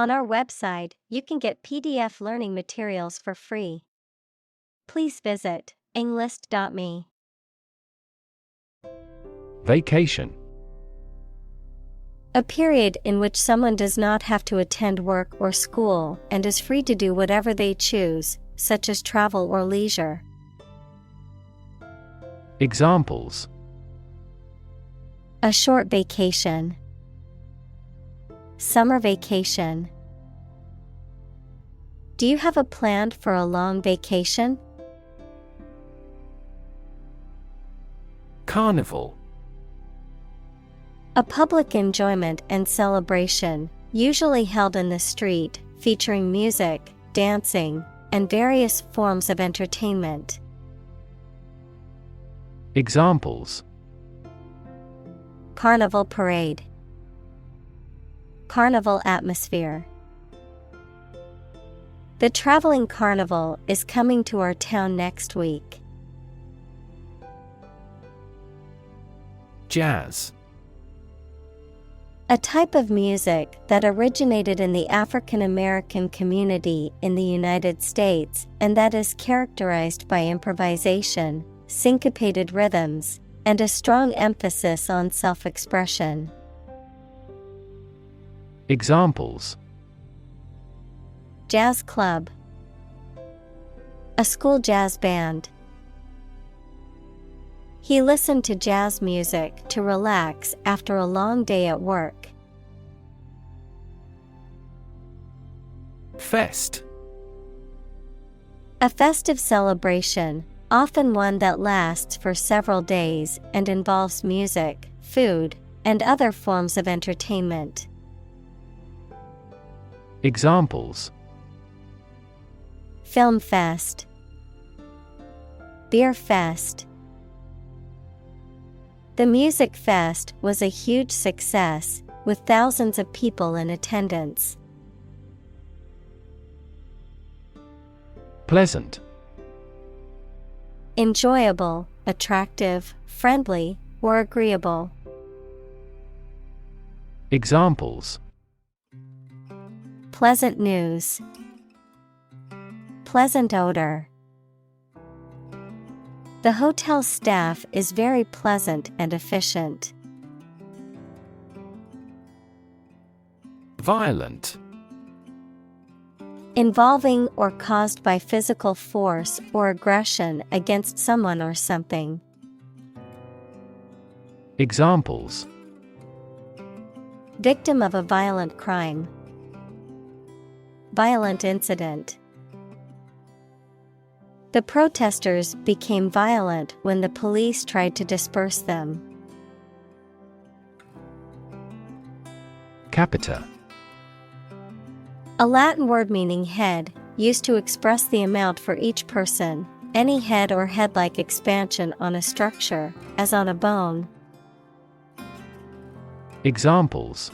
On our website, you can get PDF learning materials for free. Please visit englist.me. Vacation. A period in which someone does not have to attend work or school and is free to do whatever they choose, such as travel or leisure. Examples: A short vacation. Summer vacation. Do you have a plan for a long vacation? Carnival. A public enjoyment and celebration, usually held in the street, featuring music, dancing, and various forms of entertainment. Examples: Carnival parade. Carnival atmosphere. The traveling carnival is coming to our town next week. Jazz. A type of music that originated in the African American community in the United States and that is characterized by improvisation, syncopated rhythms, and a strong emphasis on self-expression. Examples: Jazz club. A school jazz band. He listened to jazz music to relax after a long day at work. Fest. A festive celebration, often one that lasts for several days and involves music, food, and other forms of entertainment. Examples: Film fest. Beer fest. The music fest was a huge success, with thousands of people in attendance. Pleasant. Enjoyable, attractive, friendly, or agreeable. Examples: Pleasant news. Pleasant odor. The hotel staff is very pleasant and efficient. Violent. Involving or caused by physical force or aggression against someone or something. Examples: Victim of a violent crime. Violent incident. The protesters became violent when the police tried to disperse them. Capita. A Latin word meaning head, used to express the amount for each person, any head or head-like expansion on a structure, as on a bone. Examples: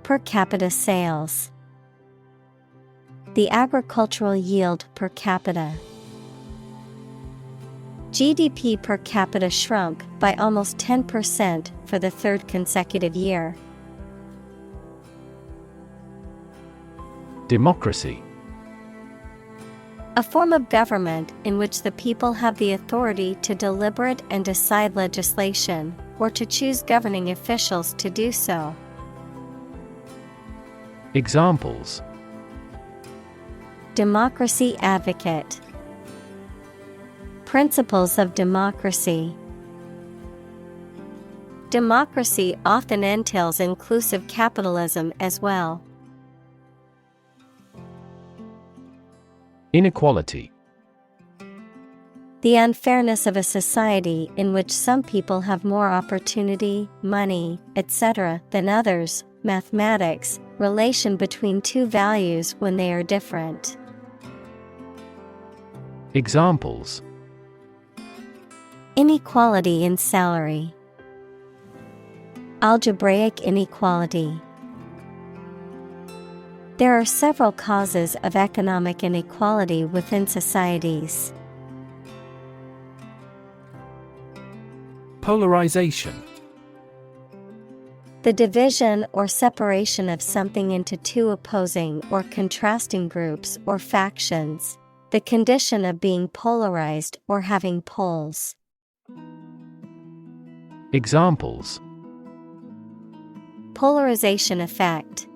Per capita sales. The agricultural yield per capita. GDP per capita shrunk by almost 10% for the third consecutive year. Democracy. A form of government in which the people have the authority to deliberate and decide legislation, or to choose governing officials to do so. Examples: Democracy advocate. Principles of democracy. Democracy often entails inclusive capitalism as well. Inequality. The unfairness of a society in which some people have more opportunity, money, etc. than others. Mathematics, relation between two values when they are different. Examples: Inequality in salary. Algebraic inequality. There are several causes of economic inequality within societies. Polarization. The division or separation of something into two opposing or contrasting groups or factions. The condition of being polarized or having poles. Examples: Polarization effect.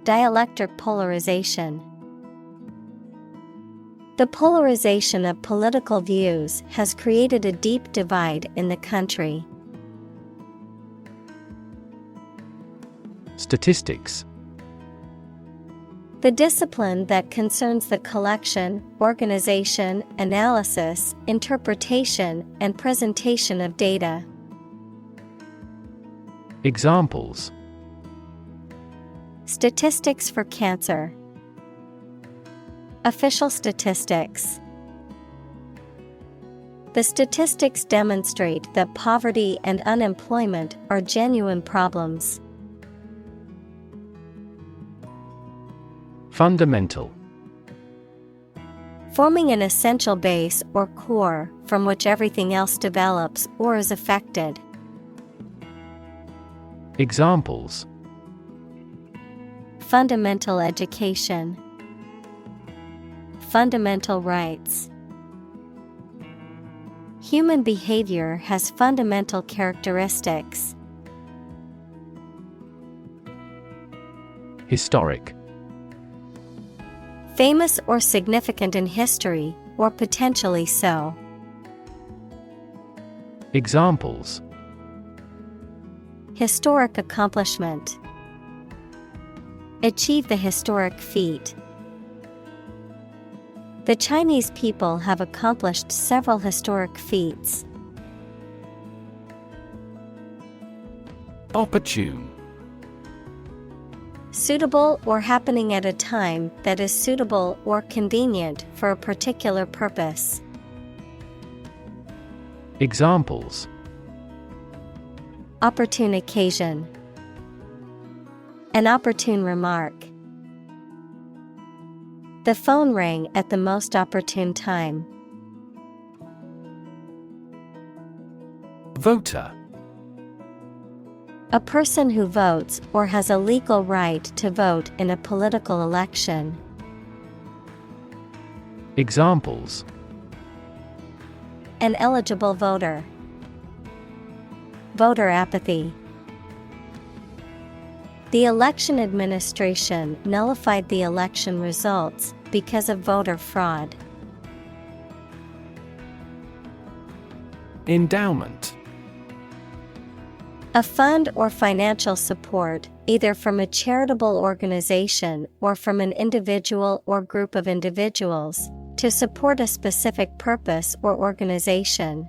Dielectric polarization. The polarization of political views has created a deep divide in the country. Statistics. The discipline that concerns the collection, organization, analysis, interpretation, and presentation of data. Examples: Statistics for cancer. Official statistics. The statistics demonstrate that poverty and unemployment are genuine problems. Fundamental. Forming an essential base or core from which everything else develops or is affected. Examples: Fundamental education. Fundamental rights. Human behavior has fundamental characteristics. Historic. Famous or significant in history, or potentially so. Examples: Historic accomplishment. Achieve the historic feat. The Chinese people have accomplished several historic feats. Opportune. Suitable or happening at a time that is suitable or convenient for a particular purpose. Examples: Opportune occasion. An opportune remark. The phone rang at the most opportune time. Voter. A person who votes or has a legal right to vote in a political election. Examples: An eligible voter. Voter apathy. The election administration nullified the election results because of voter fraud. Endowment. A fund or financial support, either from a charitable organization or from an individual or group of individuals, to support a specific purpose or organization.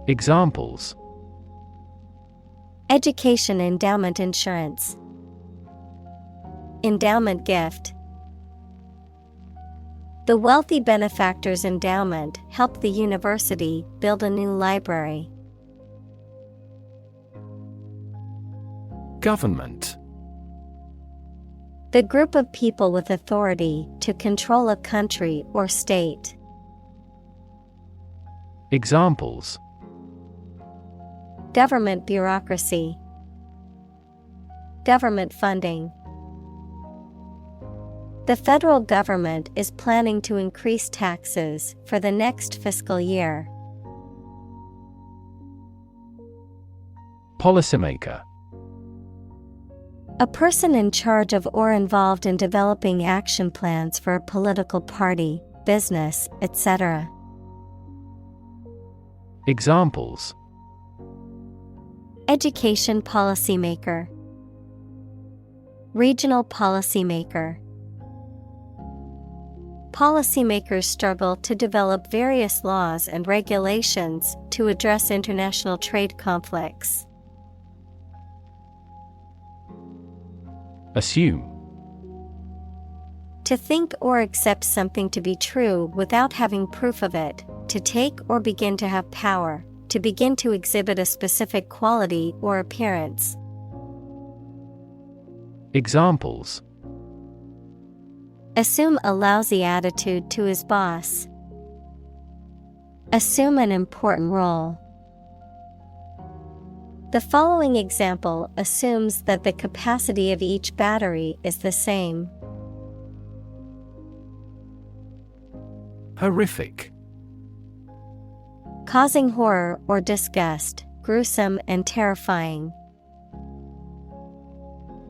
Examples: Education endowment insurance. Endowment gift. The wealthy benefactor's endowment helped the university build a new library. Government. The group of people with authority to control a country or state. Examples: Government bureaucracy. Government funding. The federal government is planning to increase taxes for the next fiscal year. Policymaker. A person in charge of or involved in developing action plans for a political party, business, etc. Examples: Education policymaker. Regional policymaker. Policymakers struggle to develop various laws and regulations to address international trade conflicts. Assume. To think or accept something to be true without having proof of it, to take or begin to have power, to begin to exhibit a specific quality or appearance. Examples: Assume a lousy attitude to his boss. Assume an important role. The following example assumes that the capacity of each battery is the same. Horrific. Causing horror or disgust, gruesome and terrifying.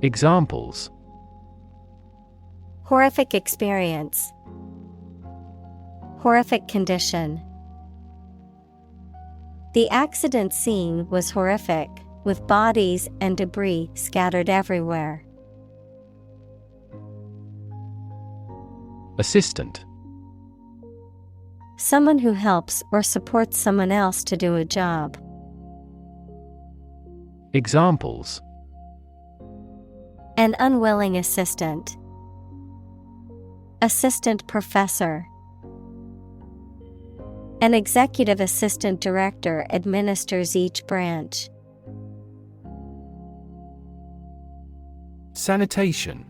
Examples: Horrific experience. Horrific condition. The accident scene was horrific, with bodies and debris scattered everywhere. Assistant. Someone who helps or supports someone else to do a job. Examples: An unwilling assistant. Assistant professor. An executive assistant director administers each branch. Sanitation.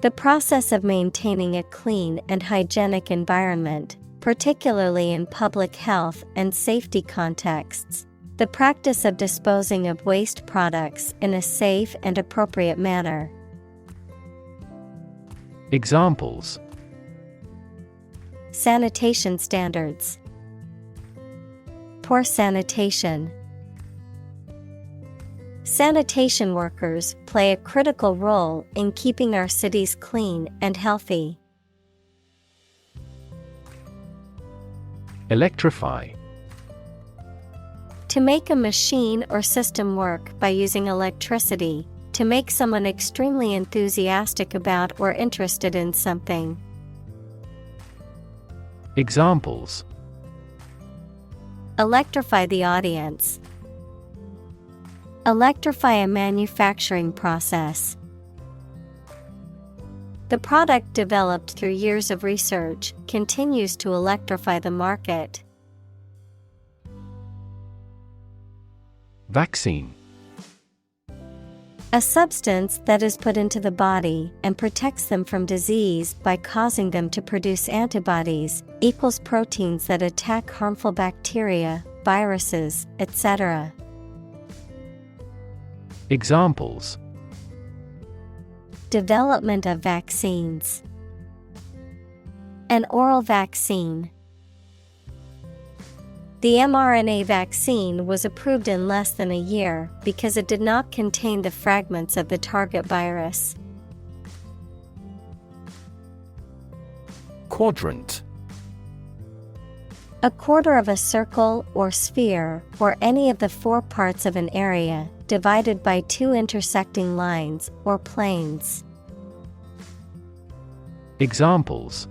The process of maintaining a clean and hygienic environment, particularly in public health and safety contexts. The practice of disposing of waste products in a safe and appropriate manner. Examples: Sanitation standards. Poor sanitation. Sanitation workers play a critical role in keeping our cities clean and healthy. Electrify. To make a machine or system work by using electricity, to make someone extremely enthusiastic about or interested in something. Examples: Electrify the audience. Electrify a manufacturing process. The product developed through years of research continues to electrify the market. Vaccine. A substance that is put into the body and protects them from disease by causing them to produce antibodies, equals proteins that attack harmful bacteria, viruses, etc. Examples: Development of vaccines. An oral vaccine. The mRNA vaccine was approved in less than a year because it did not contain the fragments of the target virus. Quadrant. A quarter of a circle or sphere, or any of the four parts of an area, divided by two intersecting lines or planes. Examples: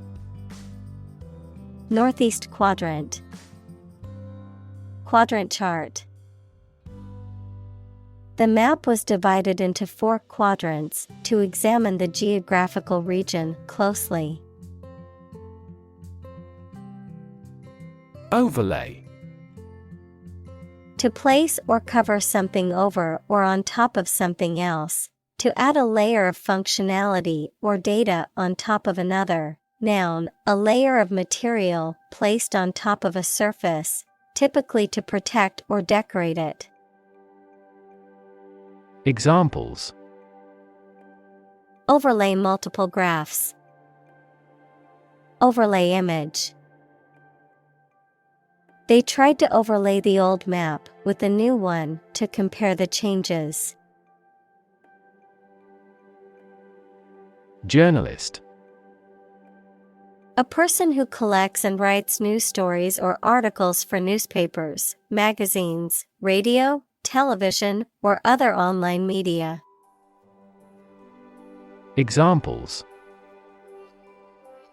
Northeast quadrant. Quadrant chart. The map was divided into 4 quadrants to examine the geographical region closely. Overlay. To place or cover something over or on top of something else. To add a layer of functionality or data on top of another. Noun, a layer of material placed on top of a surface, typically to protect or decorate it. Examples: Overlay multiple graphs. Overlay image. They tried to overlay the old map with the new one to compare the changes. Journalist. A person who collects and writes news stories or articles for newspapers, magazines, radio, television, or other online media. Examples: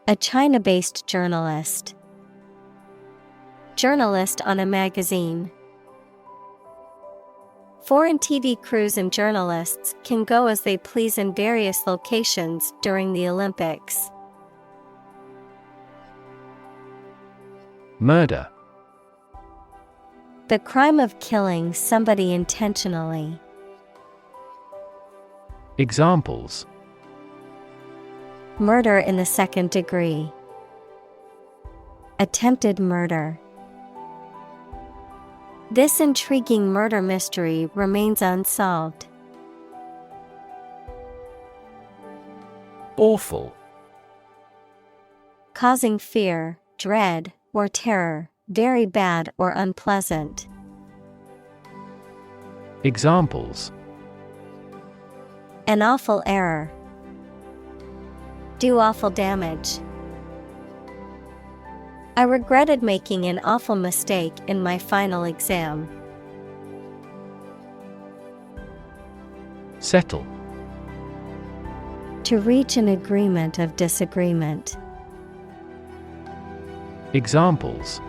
A China-based journalist. Journalist on a magazine. Foreign TV crews and journalists can go as they please in various locations during the Olympics. Murder. The crime of killing somebody intentionally. Examples: Murder in the second degree. Attempted murder. This intriguing murder mystery remains unsolved. Awful. Causing fear, dread, or terror, very bad or unpleasant. Examples: An awful error. Do awful damage. I regretted making an awful mistake in my final exam. Settle. To reach an agreement of disagreement. Examples: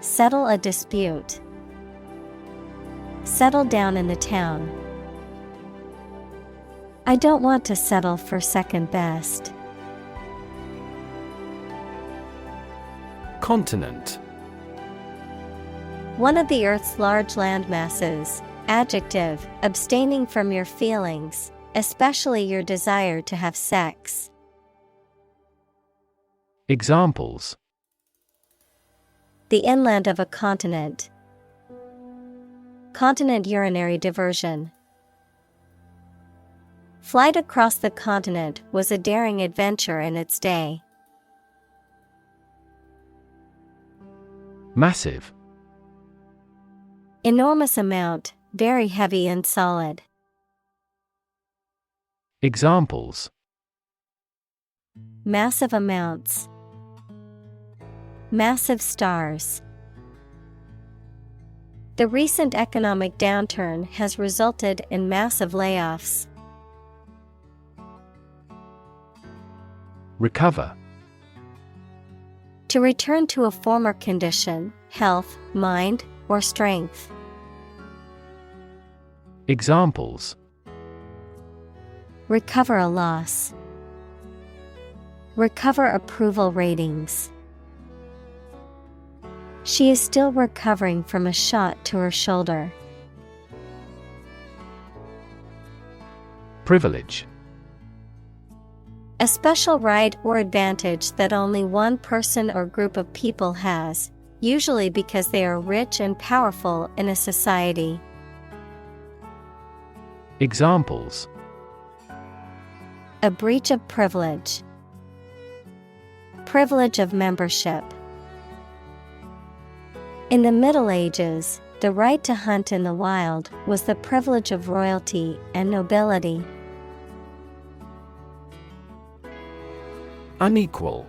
Settle a dispute. Settle down in the town. I don't want to settle for second best. Continent. One of the Earth's large landmasses. Adjective, abstaining from your feelings, especially your desire to have sex. Examples: The inland of a continent. Continent urinary diversion. Flight across the continent was a daring adventure in its day. Massive. Enormous amount, very heavy and solid. Examples: Massive amounts. Massive stars. The recent economic downturn has resulted in massive layoffs. Recover. To return to a former condition, health, mind, or strength. Examples: Recover a loss. Recover approval ratings. She is still recovering from a shot to her shoulder. Privilege. A special right or advantage that only one person or group of people has, usually because they are rich and powerful in a society. Examples: A breach of privilege. Privilege of membership. In the Middle Ages, the right to hunt in the wild was the privilege of royalty and nobility. Unequal.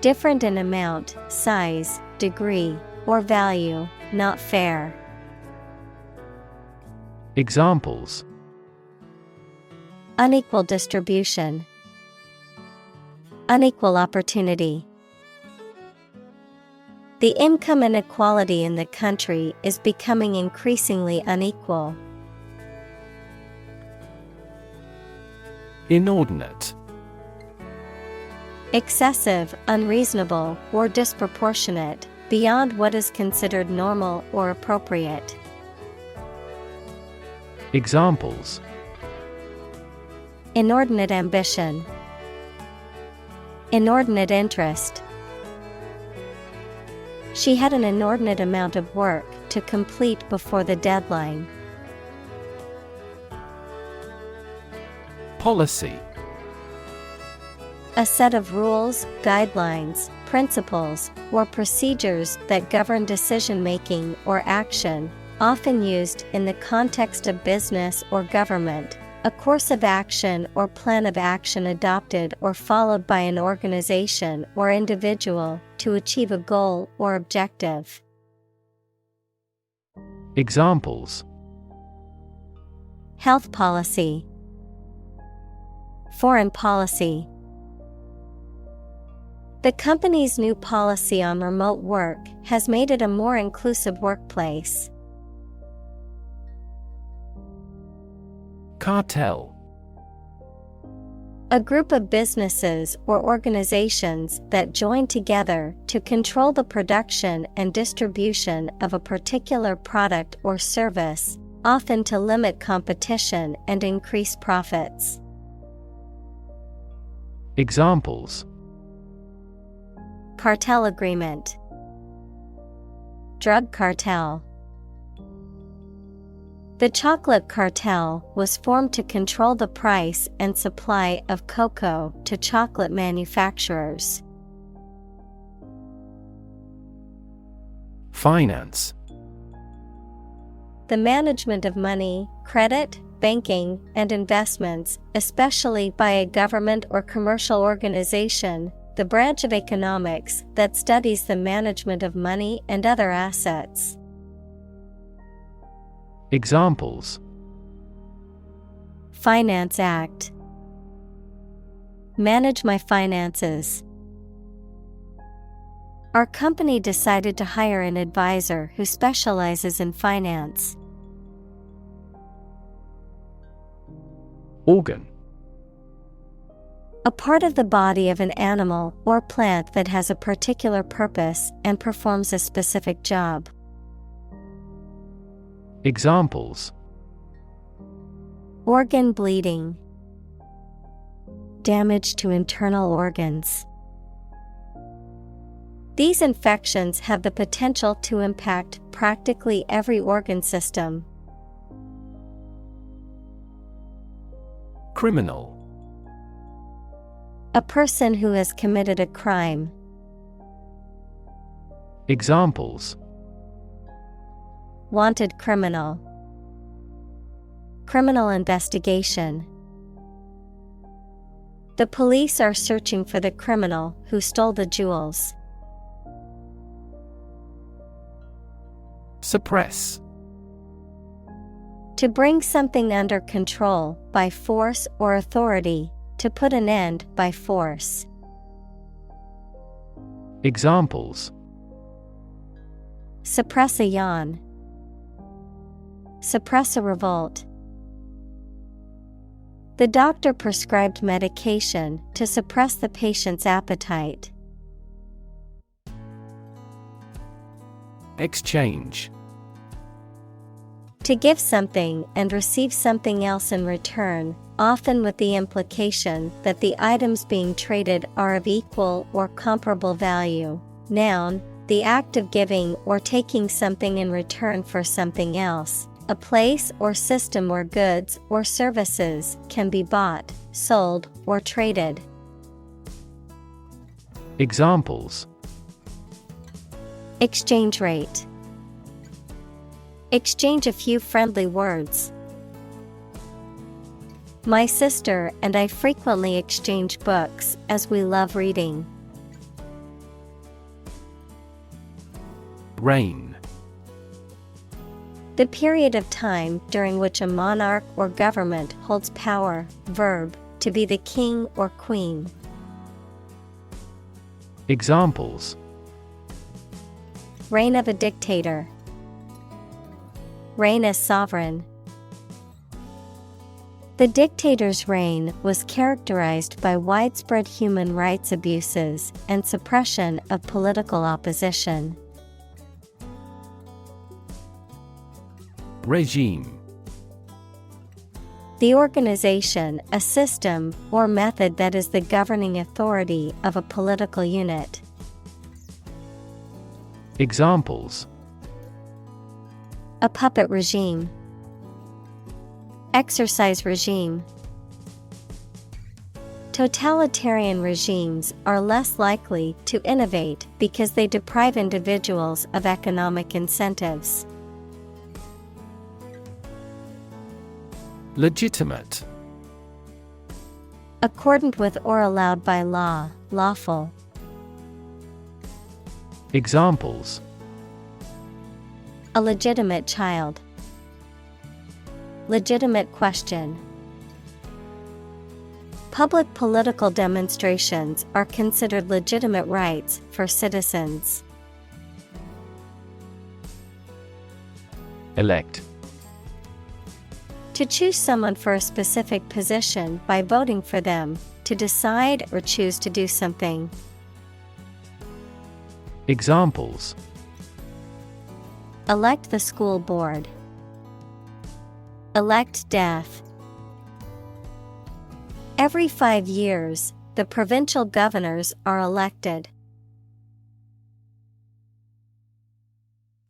Different in amount, size, degree, or value, not fair. Examples: Unequal distribution. Unequal opportunity. The income inequality in the country is becoming increasingly unequal. Inordinate. Excessive, unreasonable, or disproportionate, beyond what is considered normal or appropriate. Examples: Inordinate ambition. Inordinate interest. She had an inordinate amount of work to complete before the deadline. Policy. A set of rules, guidelines, principles, or procedures that govern decision-making or action, often used in the context of business or government. A course of action or plan of action adopted or followed by an organization or individual to achieve a goal or objective. Examples: Health policy. Foreign policy. The company's new policy on remote work has made it a more inclusive workplace. Cartel. A group of businesses or organizations that join together to control the production and distribution of a particular product or service, often to limit competition and increase profits. Examples: Cartel agreement. Drug cartel. The chocolate cartel was formed to control the price and supply of cocoa to chocolate manufacturers. Finance. The management of money, credit, banking, and investments, especially by a government or commercial organization, the branch of economics that studies the management of money and other assets. Examples: Finance Act. Manage my finances. Our company decided to hire an advisor who specializes in finance. Organ. A part of the body of an animal or plant that has a particular purpose and performs a specific job. Examples: Organ bleeding. Damage to internal organs. These infections have the potential to impact practically every organ system. Criminal. A person who has committed a crime. Examples: Wanted criminal. Criminal investigation. The police are searching for the criminal who stole the jewels. Suppress. To bring something under control by force or authority, to put an end by force. Examples: Suppress a yawn. Suppress a revolt. The doctor prescribed medication to suppress the patient's appetite. Exchange. To give something and receive something else in return, often with the implication that the items being traded are of equal or comparable value. Noun, the act of giving or taking something in return for something else. A place or system where goods or services can be bought, sold, or traded. Examples: Exchange rate. Exchange a few friendly words. My sister and I frequently exchange books as we love reading. Reign. The period of time during which a monarch or government holds power. Verb, to be the king or queen. Examples: Reign of a dictator. Reign as sovereign. The dictator's reign was characterized by widespread human rights abuses and suppression of political opposition. Regime. The organization, a system, or method that is the governing authority of a political unit. Examples: A puppet regime. Exercise regime. Totalitarian regimes are less likely to innovate because they deprive individuals of economic incentives. Legitimate. Accordant with or allowed by law, lawful. Examples: A legitimate child. Legitimate question. Public political demonstrations are considered legitimate rights for citizens. Elect. To choose someone for a specific position by voting for them, to decide or choose to do something. Examples: Elect the school board. Elect death. Every 5 years, the provincial governors are elected.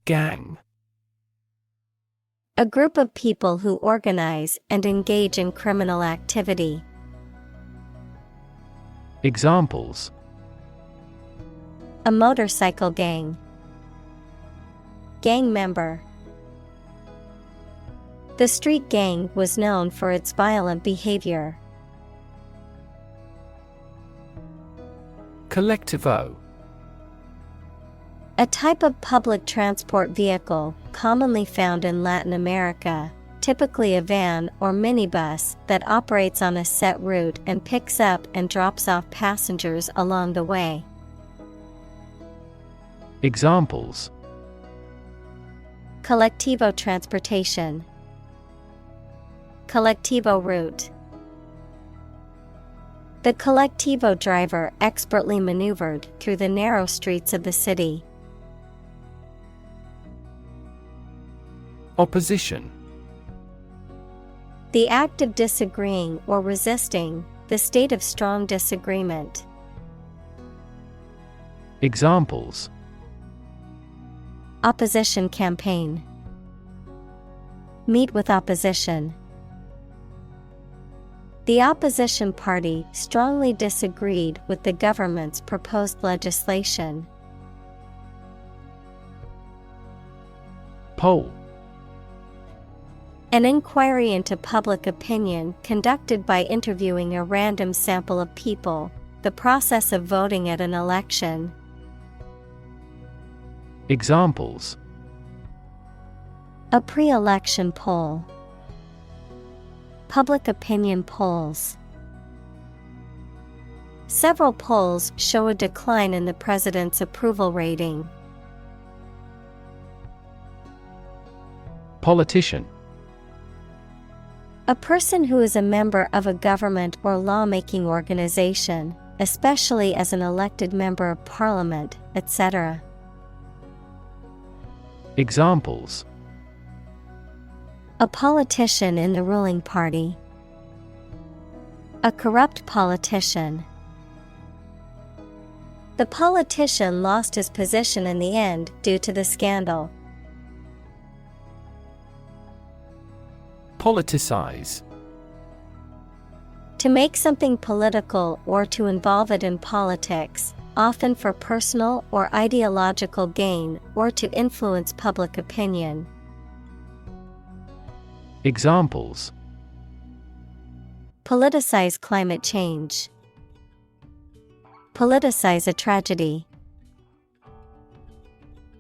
Gang. A group of people who organize and engage in criminal activity. Examples: A motorcycle gang. Gang member. The street gang was known for its violent behavior. Collectivo. A type of public transport vehicle commonly found in Latin America, typically a van or minibus that operates on a set route and picks up and drops off passengers along the way. Examples: Colectivo transportation. Colectivo route. The Colectivo driver expertly maneuvered through the narrow streets of the city. Opposition. The act of disagreeing or resisting, the state of strong disagreement. Examples: Opposition campaign. Meet with opposition. The opposition party strongly disagreed with the government's proposed legislation. Poll. An inquiry into public opinion conducted by interviewing a random sample of people, the process of voting at an election. Examples: A pre-election poll. Public opinion polls. Several polls show a decline in the president's approval rating. Politician. A person who is a member of a government or lawmaking organization, especially as an elected member of parliament, etc. Examples: A politician in the ruling party. A corrupt politician. The politician lost his position in the end due to the scandal. Politicize. To make something political or to involve it in politics, often for personal or ideological gain or to influence public opinion. Examples: Politicize climate change. Politicize a tragedy.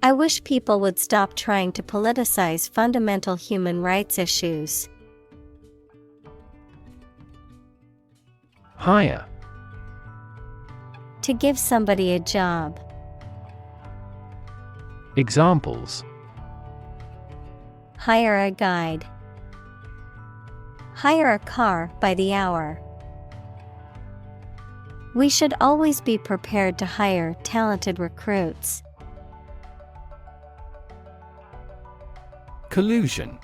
I wish people would stop trying to politicize fundamental human rights issues. Hire. To give somebody a job. Examples: Hire a guide. Hire a car by the hour. We should always be prepared to hire talented recruits. Collusion.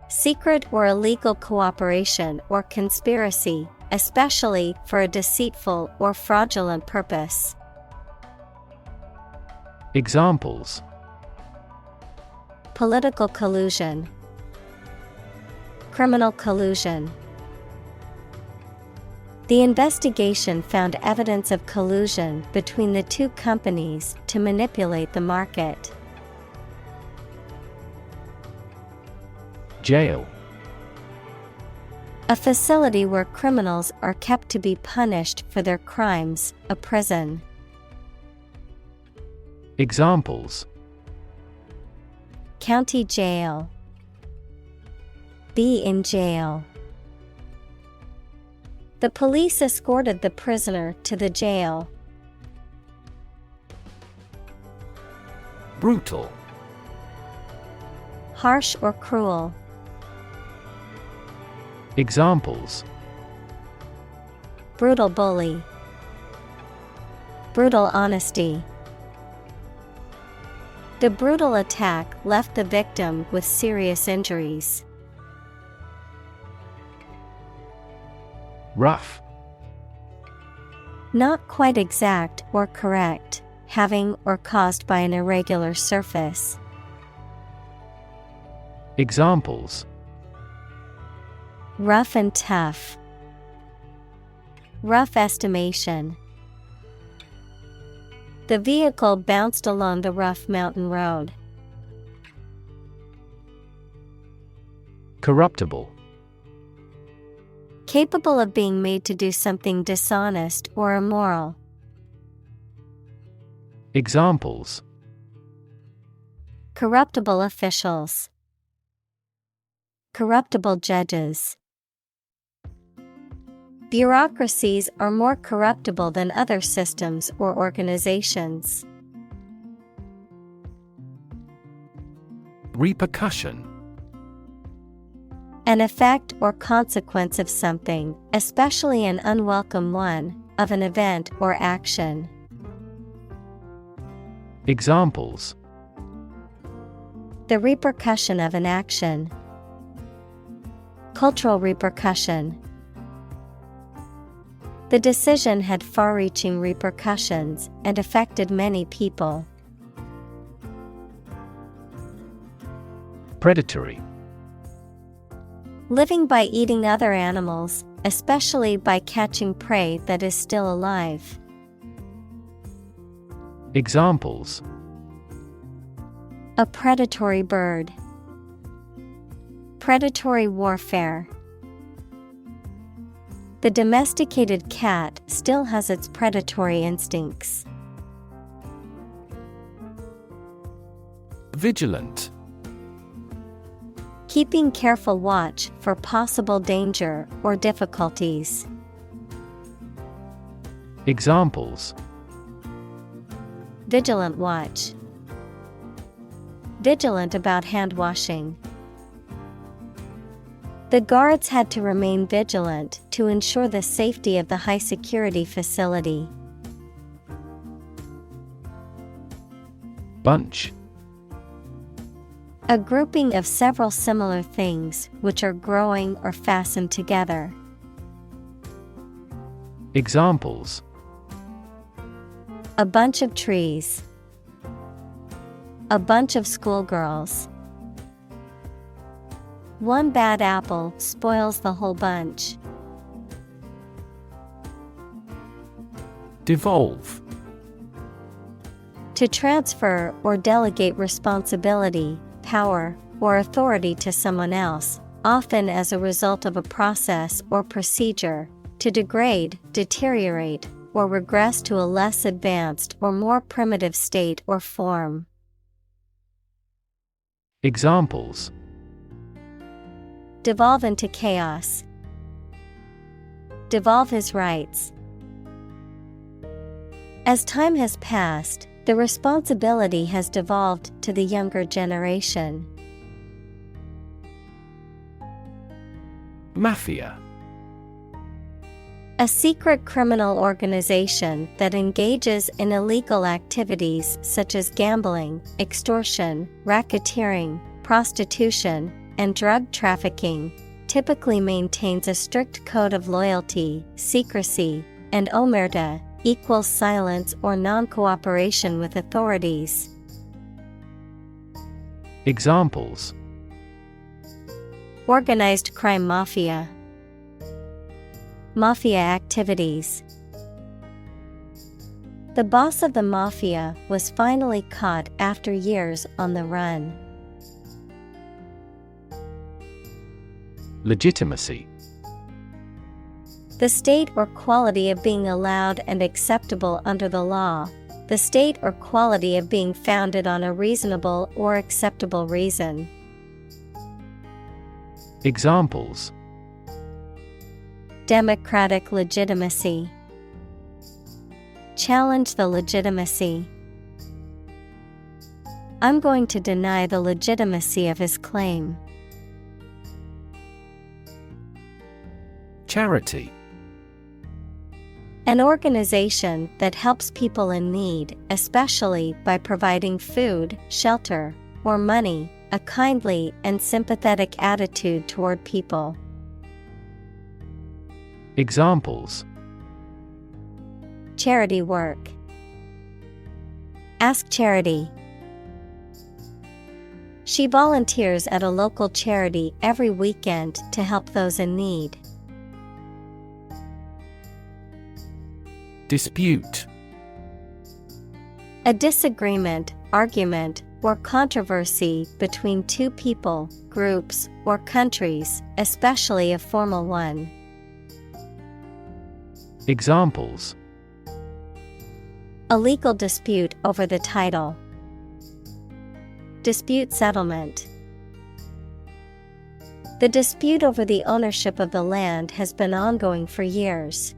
Secret or illegal cooperation or conspiracy, especially for a deceitful or fraudulent purpose. Examples: Political collusion. Criminal collusion. The investigation found evidence of collusion between the two companies to manipulate the market. Jail. A facility where criminals are kept to be punished for their crimes, a prison. Examples: County jail. Be in jail. The police escorted the prisoner to the jail. Brutal. Harsh or cruel. Examples: Brutal bully. Brutal honesty. The brutal attack left the victim with serious injuries. Rough. Not quite exact or correct. having or caused by an irregular surface. Examples: Rough and tough. Rough estimation. The vehicle bounced along the rough mountain road. Corruptible. Capable of being made to do something dishonest or immoral. Examples: Corruptible officials. Corruptible judges. Bureaucracies are more corruptible than other systems or organizations. Repercussion. An effect or consequence of something, especially an unwelcome one, of an event or action. Examples: The repercussion of an action. Cultural repercussion. The decision had far-reaching repercussions and affected many people. Predatory. Living by eating other animals, especially by catching prey that is still alive. Examples: A predatory bird. Predatory warfare. The domesticated cat still has its predatory instincts. Vigilant. Keeping careful watch for possible danger or difficulties. Examples: Vigilant watch. Vigilant about hand washing. The guards had to remain vigilant to ensure the safety of the high-security facility. Bunch. A grouping of several similar things which are growing or fastened together. Examples: A bunch of trees. A bunch of schoolgirls. One bad apple spoils the whole bunch. Devolve. To transfer or delegate responsibility, power, or authority to someone else, often as a result of a process or procedure. To degrade, deteriorate, or regress to a less advanced or more primitive state or form. Examples: Devolve into chaos. Devolve his rights. As time has passed, the responsibility has devolved to the younger generation. Mafia. A secret criminal organization that engages in illegal activities such as gambling, extortion, racketeering, prostitution, and drug trafficking, typically maintains a strict code of loyalty, secrecy, and omerta, equals silence or non-cooperation with authorities. Examples: Organized crime mafia. Mafia activities. The boss of the mafia was finally caught after years on the run. Legitimacy. The state or quality of being allowed and acceptable under the law. The state or quality of being founded on a reasonable or acceptable reason. Examples: Democratic legitimacy. Challenge the legitimacy. I'm going to deny the legitimacy of his claim. Charity. An organization that helps people in need, especially by providing food, shelter, or money, a kindly and sympathetic attitude toward people. Examples: Charity work. Ask charity. She volunteers at a local charity every weekend to help those in need. Dispute. A disagreement, argument, or controversy between two people, groups, or countries, especially a formal one. Examples: A legal dispute over the title. Dispute settlement. The dispute over the ownership of the land has been ongoing for years.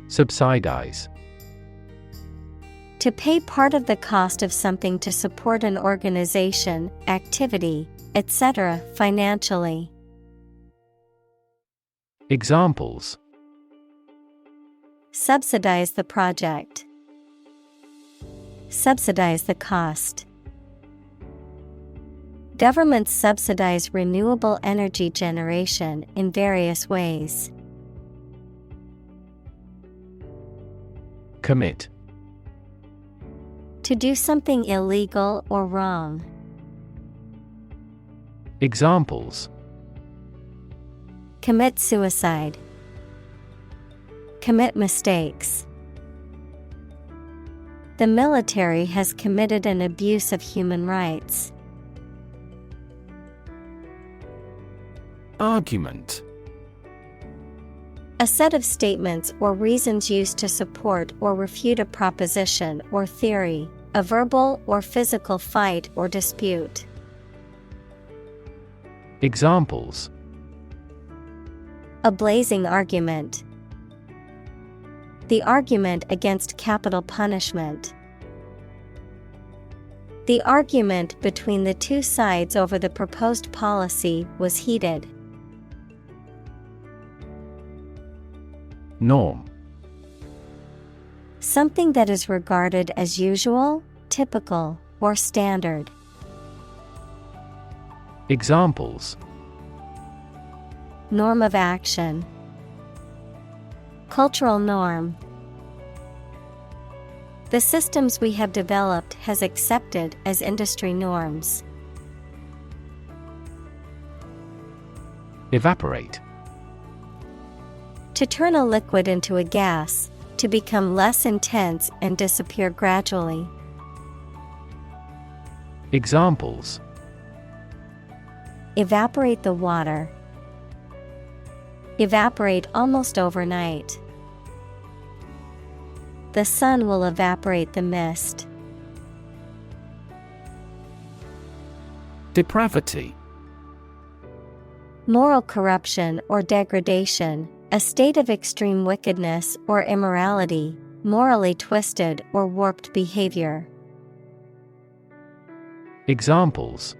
Subsidize. To pay part of the cost of something to support an organization, activity, etc. financially. Examples: Subsidize the project. Subsidize the cost. Governments subsidize renewable energy generation in various ways. Commit. To do something illegal or wrong. Examples: Commit suicide. Commit mistakes. The military has committed an abuse of human rights. Argument. A set of statements or reasons used to support or refute a proposition or theory, a verbal or physical fight or dispute. Examples: A blazing argument. The argument against capital punishment. The argument between the two sides over the proposed policy was heated. Norm. Something that is regarded as usual, typical, or standard. Examples: Norm of action. Cultural norm. The systems we have developed has accepted as industry norms. Evaporate. To turn a liquid into a gas, to become less intense and disappear gradually. Examples: Evaporate the water. Evaporate almost overnight. The sun will evaporate the mist. Depravity. Moral corruption or degradation, a state of extreme wickedness or immorality, morally twisted or warped behavior. Examples: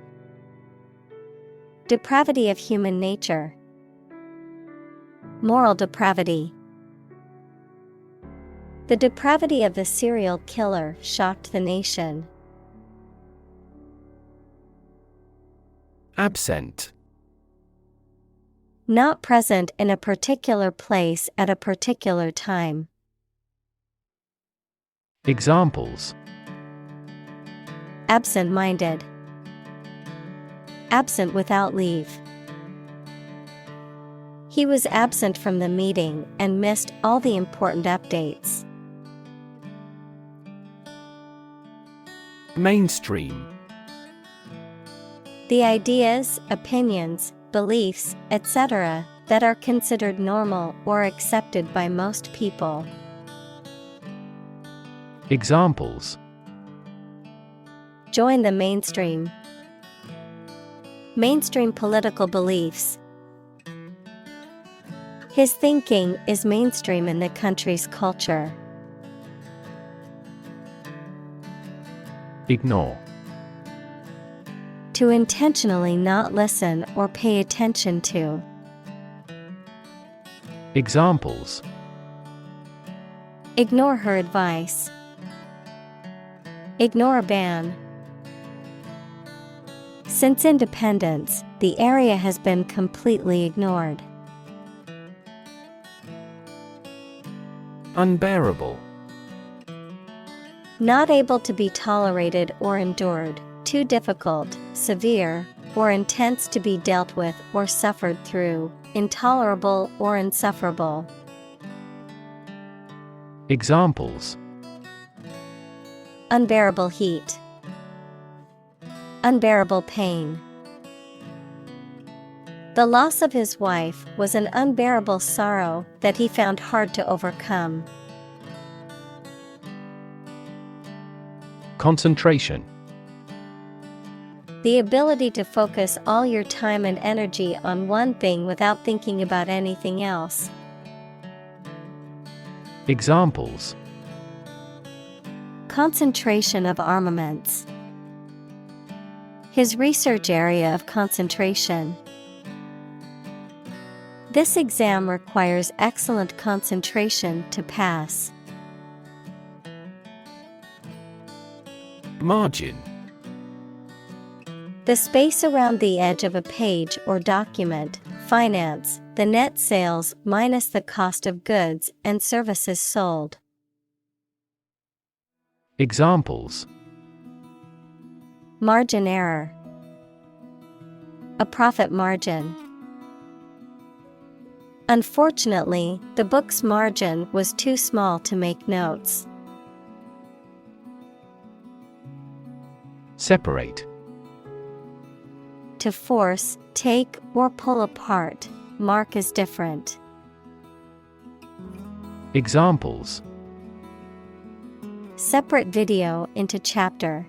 Depravity of human nature. Moral depravity. The depravity of the serial killer shocked the nation. Absent. Not present in a particular place at a particular time. Examples: Absent-minded. Absent without leave. He was absent from the meeting and missed all the important updates. Mainstream. The ideas, opinions, beliefs, etc., that are considered normal or accepted by most people. Examples: Join the mainstream. Mainstream political beliefs. His thinking is mainstream in the country's culture. Ignore. To intentionally not listen or pay attention to. Examples: Ignore her advice. Ignore a ban. Since independence, the area has been completely ignored. Unbearable. Not able to be tolerated or endured, too difficult, severe, or intense to be dealt with or suffered through, intolerable or insufferable. Examples: Unbearable heat. Unbearable pain. The loss of his wife was an unbearable sorrow that he found hard to overcome. Concentration. The ability to focus all your time and energy on one thing without thinking about anything else. Examples: Concentration of armaments. His research area of concentration. This exam requires excellent concentration to pass. Margin. The space around the edge of a page or document. Finance, the net sales minus the cost of goods and services sold. Examples: Margin error. A profit margin. Unfortunately, the book's margin was too small to make notes. Separate. To force, take, or pull apart, mark as different. Examples: Separate video into chapter.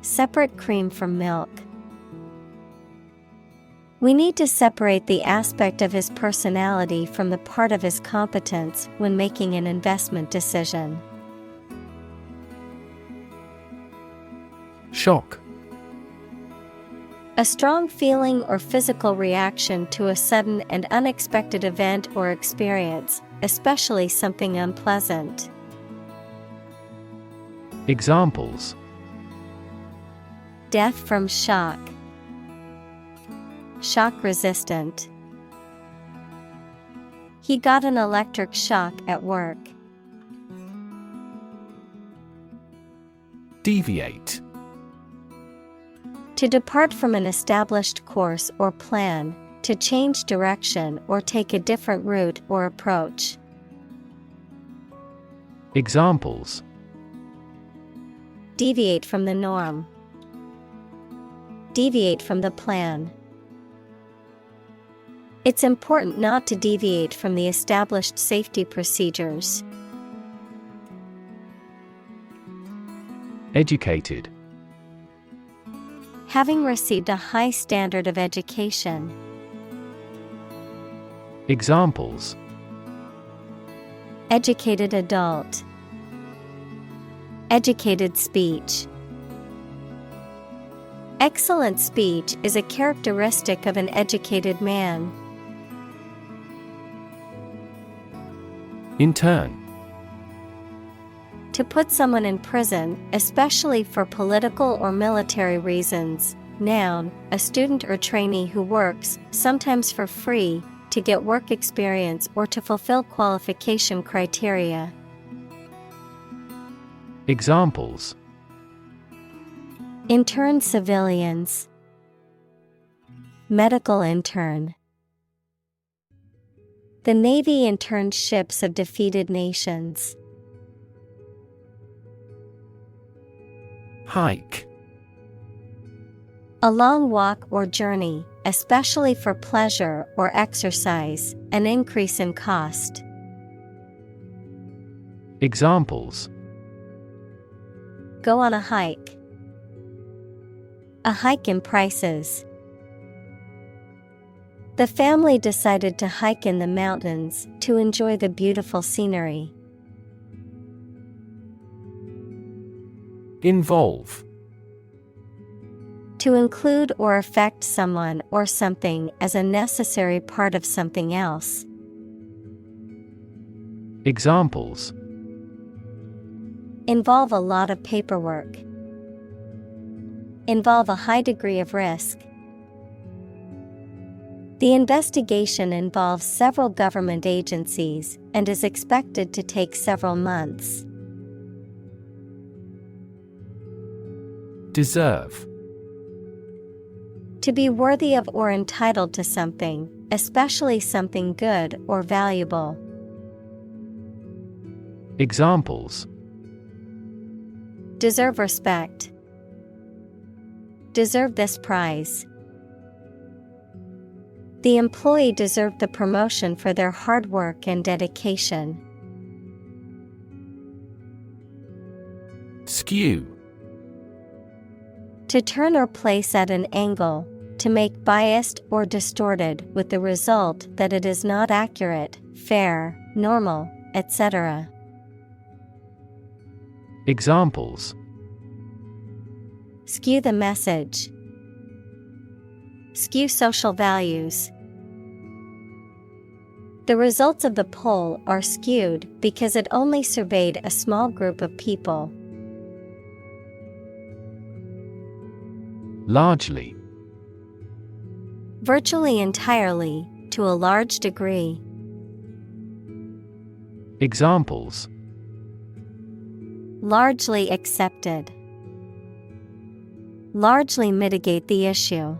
Separate cream from milk. We need to separate the aspect of his personality from the part of his competence when making an investment decision. Shock. A strong feeling or physical reaction to a sudden and unexpected event or experience, especially something unpleasant. Examples: Death from shock. Shock resistant. He got an electric shock at work. Deviate. To depart from an established course or plan, to change direction or take a different route or approach. Examples: Deviate from the norm. Deviate from the plan. It's important not to deviate from the established safety procedures. Educated. Having received a high standard of education. Examples: Educated adult. Educated speech. Excellent speech is a characteristic of an educated man. Intern. To put someone in prison, especially for political or military reasons. Noun, a student or trainee who works, sometimes for free, to get work experience or to fulfill qualification criteria. Examples: Intern civilians. Medical intern. The Navy interned ships of defeated nations. Hike. A long walk or journey, especially for pleasure or exercise, an increase in cost. Examples: Go on a hike. A hike in prices. The family decided to hike in the mountains to enjoy the beautiful scenery. Involve. To include or affect someone or something as a necessary part of something else. Examples: Involve a lot of paperwork. Involve a high degree of risk. The investigation involves several government agencies and is expected to take several months. Deserve. To be worthy of or entitled to something, especially something good or valuable. Examples: Deserve respect. Deserve this prize. The employee deserved the promotion for their hard work and dedication. Skew. To turn or place at an angle, to make biased or distorted with the result that it is not accurate, fair, normal, etc. Examples: Skew the message. Skew social values. The results of the poll are skewed because it only surveyed a small group of people. Largely. Virtually entirely, to a large degree. Examples: Largely accepted. Largely mitigate the issue.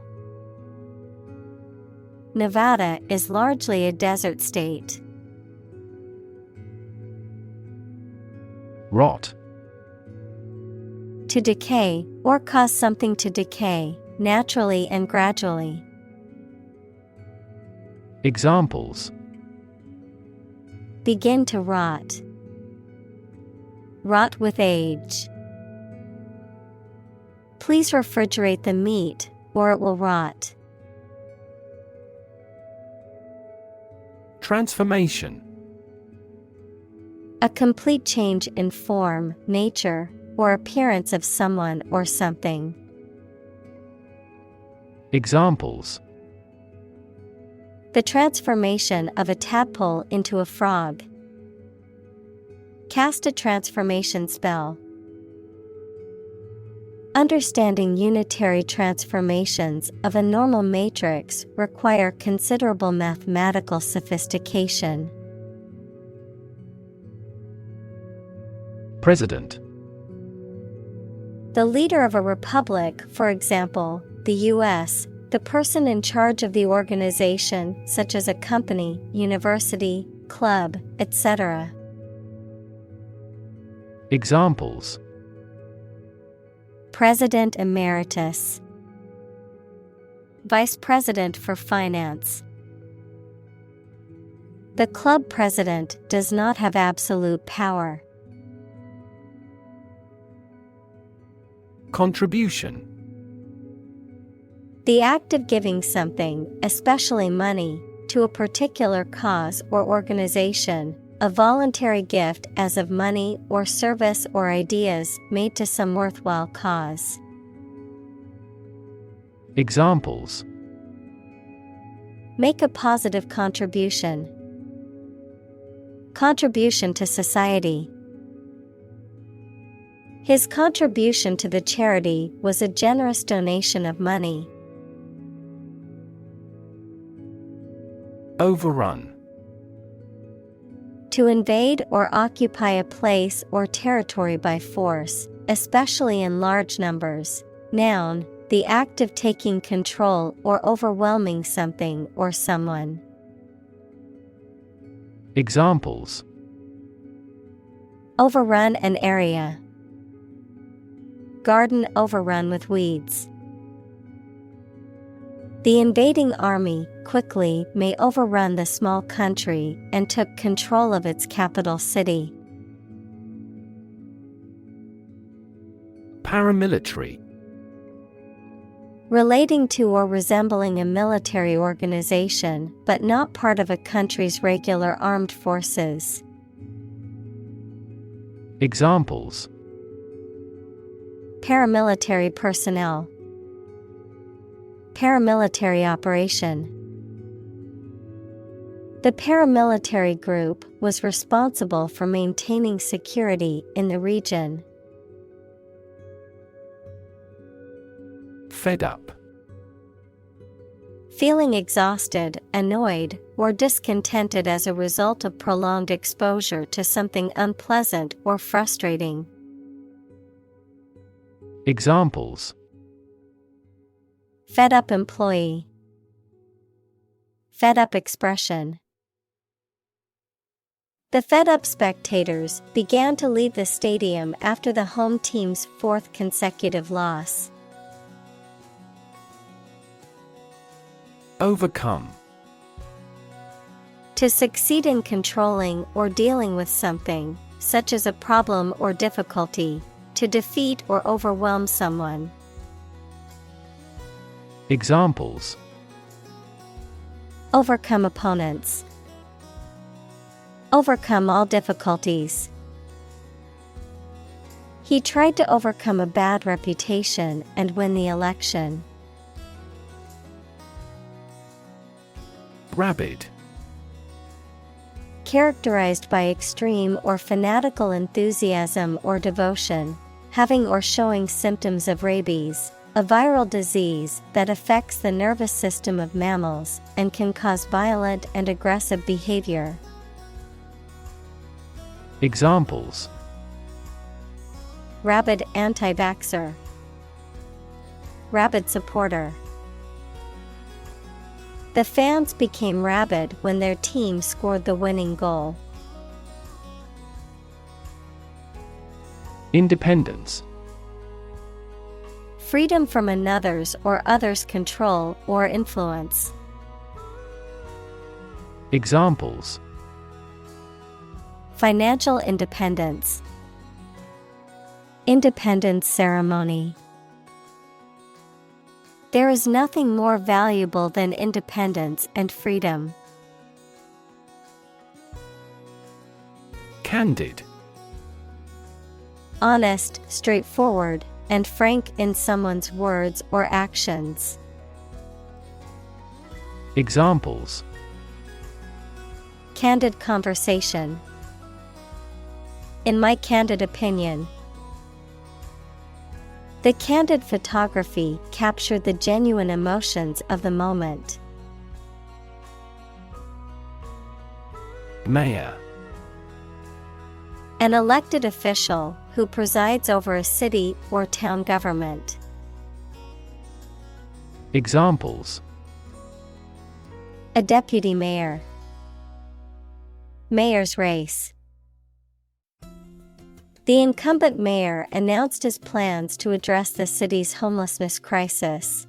Nevada is largely a desert state. Rot. To decay, or cause something to decay, naturally and gradually. Examples: Begin to rot. Rot with age. Please refrigerate the meat, or it will rot. Transformation. A complete change in form, nature, or appearance of someone or something. Examples: The transformation of a tadpole into a frog. Cast a transformation spell. Understanding unitary transformations of a normal matrix require considerable mathematical sophistication. President. The leader of a republic, for example, the U.S., the person in charge of the organization, such as a company, university, club, etc. Examples: President Emeritus. Vice President for Finance. The club president does not have absolute power. Contribution. The act of giving something, especially money, to a particular cause or organization, a voluntary gift as of money or service or ideas made to some worthwhile cause. Examples: Make a positive contribution. Contribution to society. His contribution to the charity was a generous donation of money. Overrun. To invade or occupy a place or territory by force, especially in large numbers. Noun, the act of taking control or overwhelming something or someone. Examples: Overrun an area. Garden overrun with weeds. The invading army quickly may overrun the small country and took control of its capital city. Paramilitary. Relating to or resembling a military organization, but not part of a country's regular armed forces. Examples: Paramilitary personnel. Paramilitary operation. The paramilitary group was responsible for maintaining security in the region. Fed up. Feeling exhausted, annoyed, or discontented as a result of prolonged exposure to something unpleasant or frustrating. Examples: Fed up employee. Fed up expression. The fed-up spectators began to leave the stadium after the home team's fourth consecutive loss. Overcome. To succeed in controlling or dealing with something, such as a problem or difficulty, to defeat or overwhelm someone. Examples: Overcome opponents. Overcome all difficulties. He tried to overcome a bad reputation and win the election. Rabid. Characterized by extreme or fanatical enthusiasm or devotion, having or showing symptoms of rabies, a viral disease that affects the nervous system of mammals and can cause violent and aggressive behavior. Examples: Rabid anti-vaxxer. Rabid supporter. The fans became rabid when their team scored the winning goal. Independence. Freedom from another's or others' control or influence. Examples: Financial independence. Independence ceremony. There is nothing more valuable than independence and freedom. Candid. Honest, straightforward, and frank in someone's words or actions. Examples: Candid conversation. In my candid opinion. The candid photography captured the genuine emotions of the moment. Mayor. An elected official who presides over a city or town government. Examples: A deputy mayor. Mayor's race. The incumbent mayor announced his plans to address the city's homelessness crisis.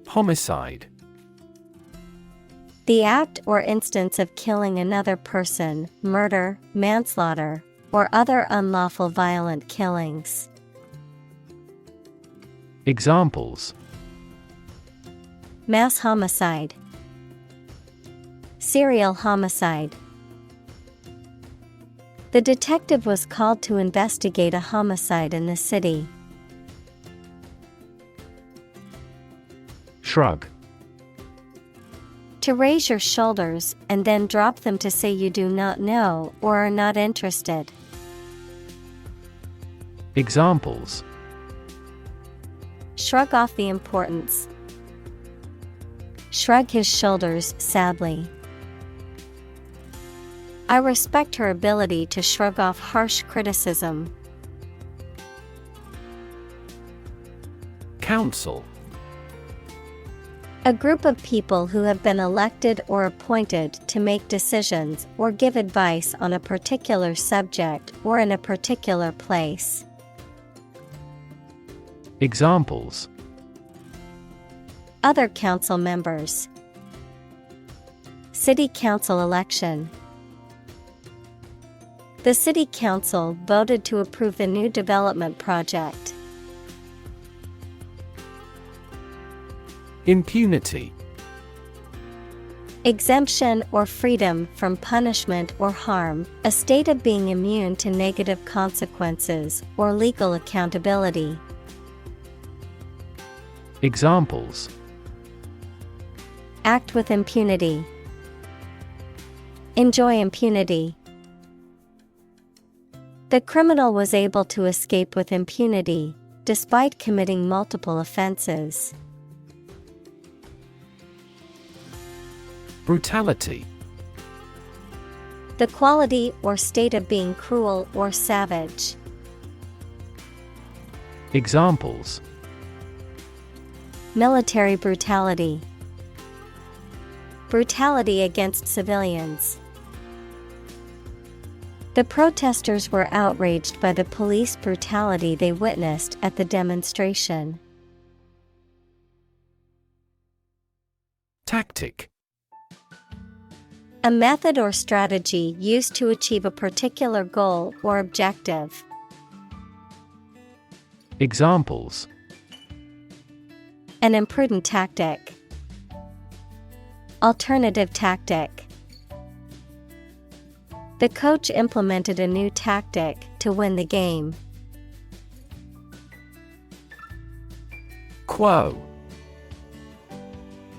Homicide. The act or instance of killing another person, murder, manslaughter, or other unlawful violent killings. Examples: Mass homicide. Serial homicide. The detective was called to investigate a homicide in the city. Shrug. To raise your shoulders and then drop them to say you do not know or are not interested. Examples: Shrug off the importance. Shrug his shoulders sadly. I respect her ability to shrug off harsh criticism. Council. A group of people who have been elected or appointed to make decisions or give advice on a particular subject or in a particular place. Examples: Other council members. City council election. The city council voted to approve the new development project. Impunity. Exemption or freedom from punishment or harm, a state of being immune to negative consequences or legal accountability. Examples: Act with impunity. Enjoy impunity. The criminal was able to escape with impunity, despite committing multiple offenses. Brutality. The quality or state of being cruel or savage. Examples: Military brutality. Brutality against civilians. The protesters were outraged by the police brutality they witnessed at the demonstration. Tactic. A method or strategy used to achieve a particular goal or objective. Examples: An imprudent tactic. Alternative tactic. The coach implemented a new tactic to win the game. Quo.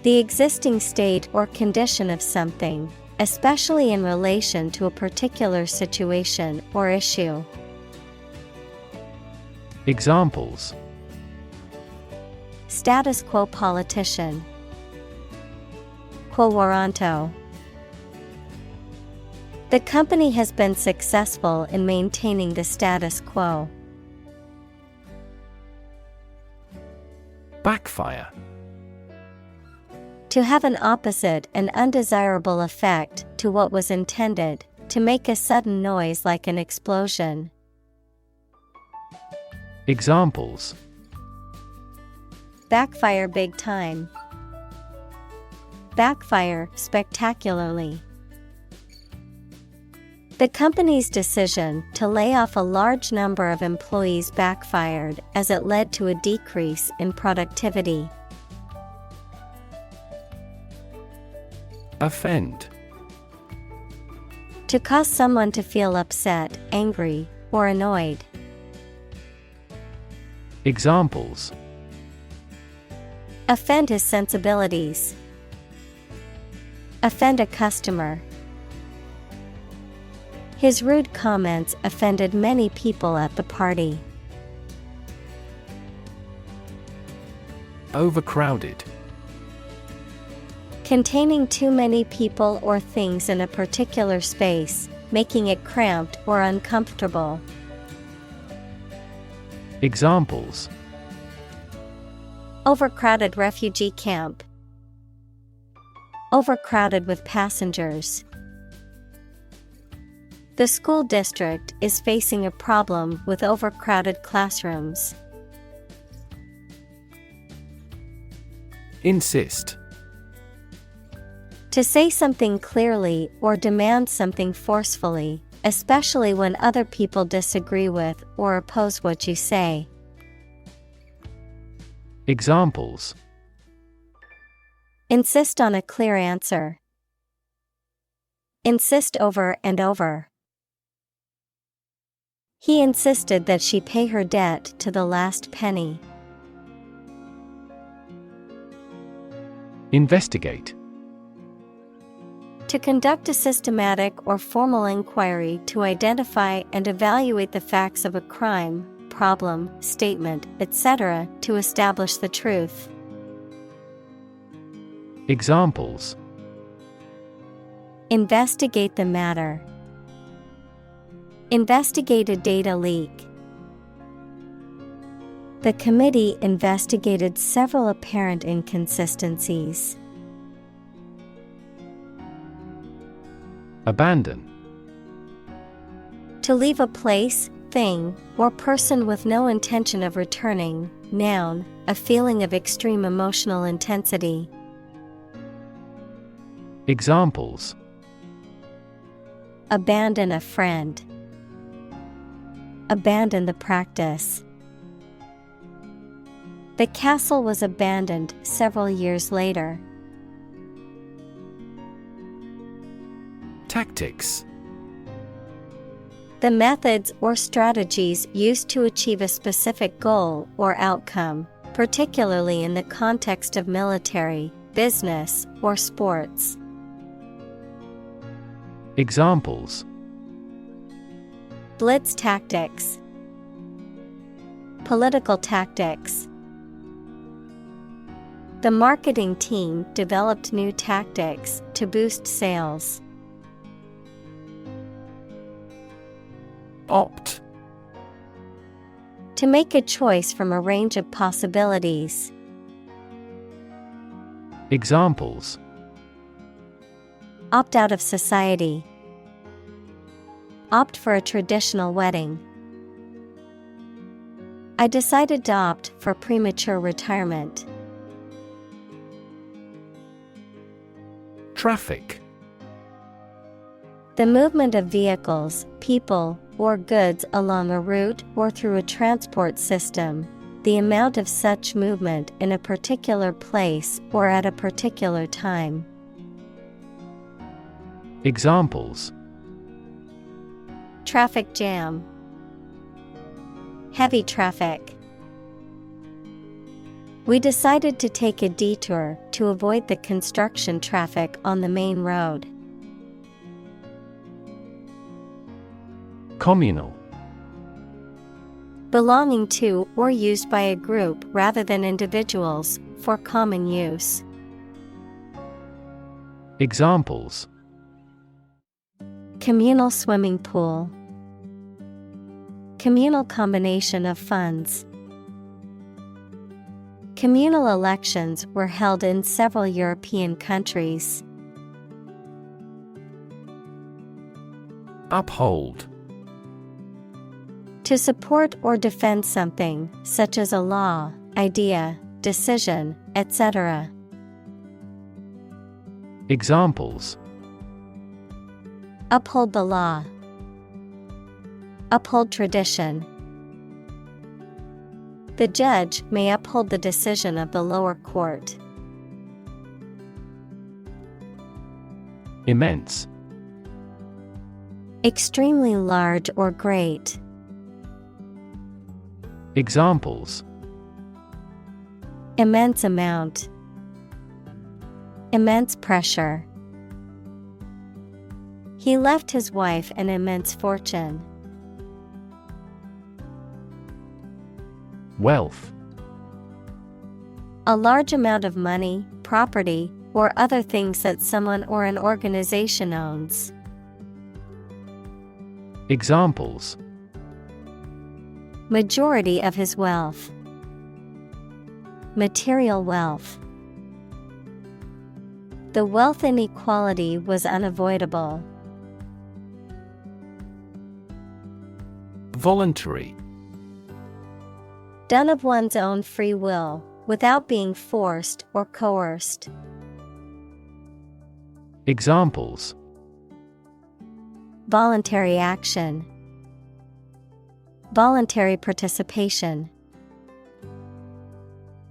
The existing state or condition of something, especially in relation to a particular situation or issue. Examples: Status quo politician. Quo warranto. The company has been successful in maintaining the status quo. Backfire. To have an opposite and undesirable effect to what was intended, to make a sudden noise like an explosion. Examples: Backfire big time. Backfire spectacularly. The company's decision to lay off a large number of employees backfired as it led to a decrease in productivity. Offend. To cause someone to feel upset, angry, or annoyed. Examples: Offend his sensibilities. Offend a customer. His rude comments offended many people at the party. Overcrowded. Containing too many people or things in a particular space, making it cramped or uncomfortable. Examples: Overcrowded refugee camp. Overcrowded with passengers. The school district is facing a problem with overcrowded classrooms. Insist. To say something clearly or demand something forcefully, especially when other people disagree with or oppose what you say. Examples: Insist on a clear answer. Insist over and over. He insisted that she pay her debt to the last penny. Investigate. To conduct a systematic or formal inquiry to identify and evaluate the facts of a crime, problem, statement, etc., to establish the truth. Examples: Investigate the matter. Investigate a data leak. The committee investigated several apparent inconsistencies. Abandon. To leave a place, thing, or person with no intention of returning. Noun, a feeling of extreme emotional intensity. Examples: Abandon a friend. Abandon the practice. The castle was abandoned several years later. Tactics. The methods or strategies used to achieve a specific goal or outcome, particularly in the context of military, business, or sports. Examples: Blitz tactics. Political tactics. The marketing team developed new tactics to boost sales. Opt. To make a choice from a range of possibilities. Examples: Opt out of society. Opt for a traditional wedding. I decided to opt for premature retirement. Traffic. The movement of vehicles, people, or goods along a route or through a transport system. The amount of such movement in a particular place or at a particular time. Examples: Traffic jam. Heavy traffic. We decided to take a detour to avoid the construction traffic on the main road. Communal. Belonging to or used by a group rather than individuals, for common use. Examples: Communal swimming pool. Communal combination of funds. Communal elections were held in several European countries. Uphold. To support or defend something, such as a law, idea, decision, etc. Examples: Uphold the law. Uphold tradition. The judge may uphold the decision of the lower court. Immense. Extremely large or great. Examples: Immense amount. Immense pressure. He left his wife an immense fortune. Wealth. A large amount of money, property, or other things that someone or an organization owns. Examples: Majority of his wealth. Material wealth. The wealth inequality was unavoidable. Voluntary. Done of one's own free will, without being forced or coerced. Examples: Voluntary action. Voluntary participation.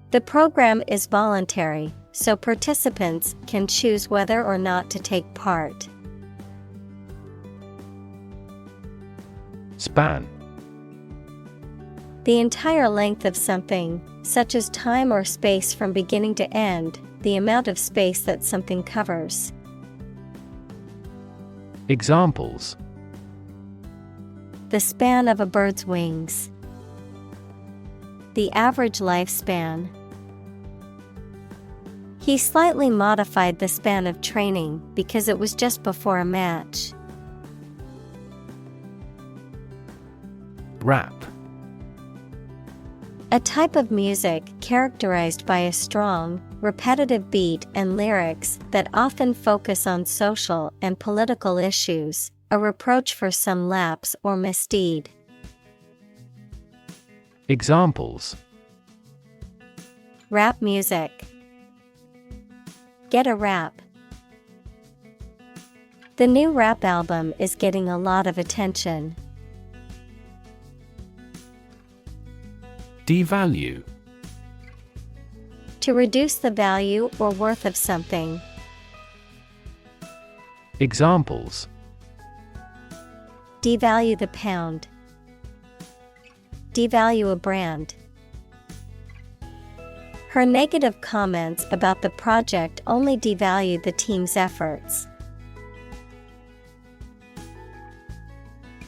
The program is voluntary, so participants can choose whether or not to take part. Span. The entire length of something, such as time or space from beginning to end, the amount of space that something covers. Examples: The span of a bird's wings. The average lifespan. He slightly modified the span of training because it was just before a match. Rap. A type of music characterized by a strong, repetitive beat and lyrics that often focus on social and political issues, a reproach for some lapse or misdeed. Examples: Rap music. Get a rap. The new rap album is getting a lot of attention. Devalue. To reduce the value or worth of something. Examples: Devalue the pound. Devalue a brand. Her negative comments about the project only devalued the team's efforts.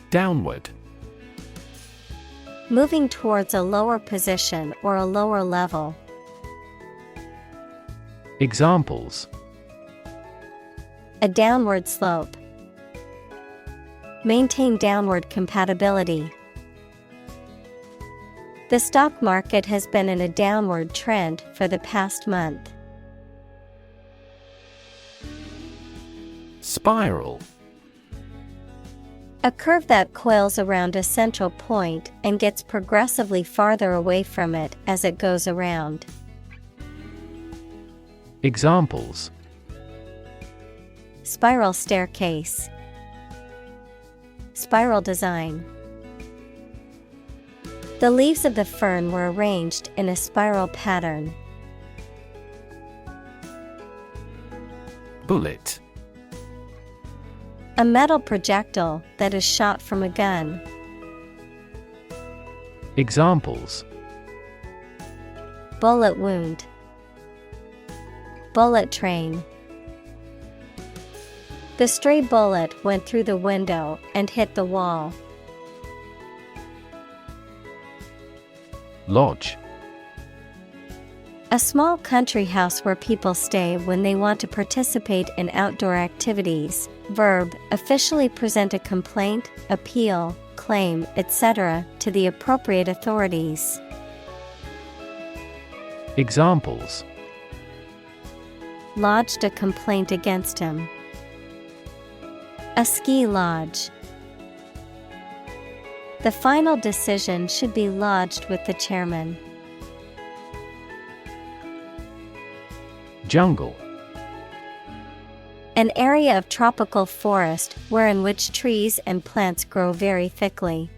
Downward. Moving towards a lower position or a lower level. Examples: A downward slope. Maintain downward compatibility. The stock market has been in a downward trend for the past month. Spiral. A curve that coils around a central point and gets progressively farther away from it as it goes around. Examples: Spiral staircase. Spiral design. The leaves of the fern were arranged in a spiral pattern. Bullet. A metal projectile that is shot from a gun. Examples: Bullet wound. Bullet train. The stray bullet went through the window and hit the wall. Lodge. A small country house where people stay when they want to participate in outdoor activities. Verb, officially present a complaint, appeal, claim, etc. to the appropriate authorities. Examples: Lodged a complaint against him. A ski lodge. The final decision should be lodged with the chairman. Jungle. An area of tropical forest wherein which trees and plants grow very thickly.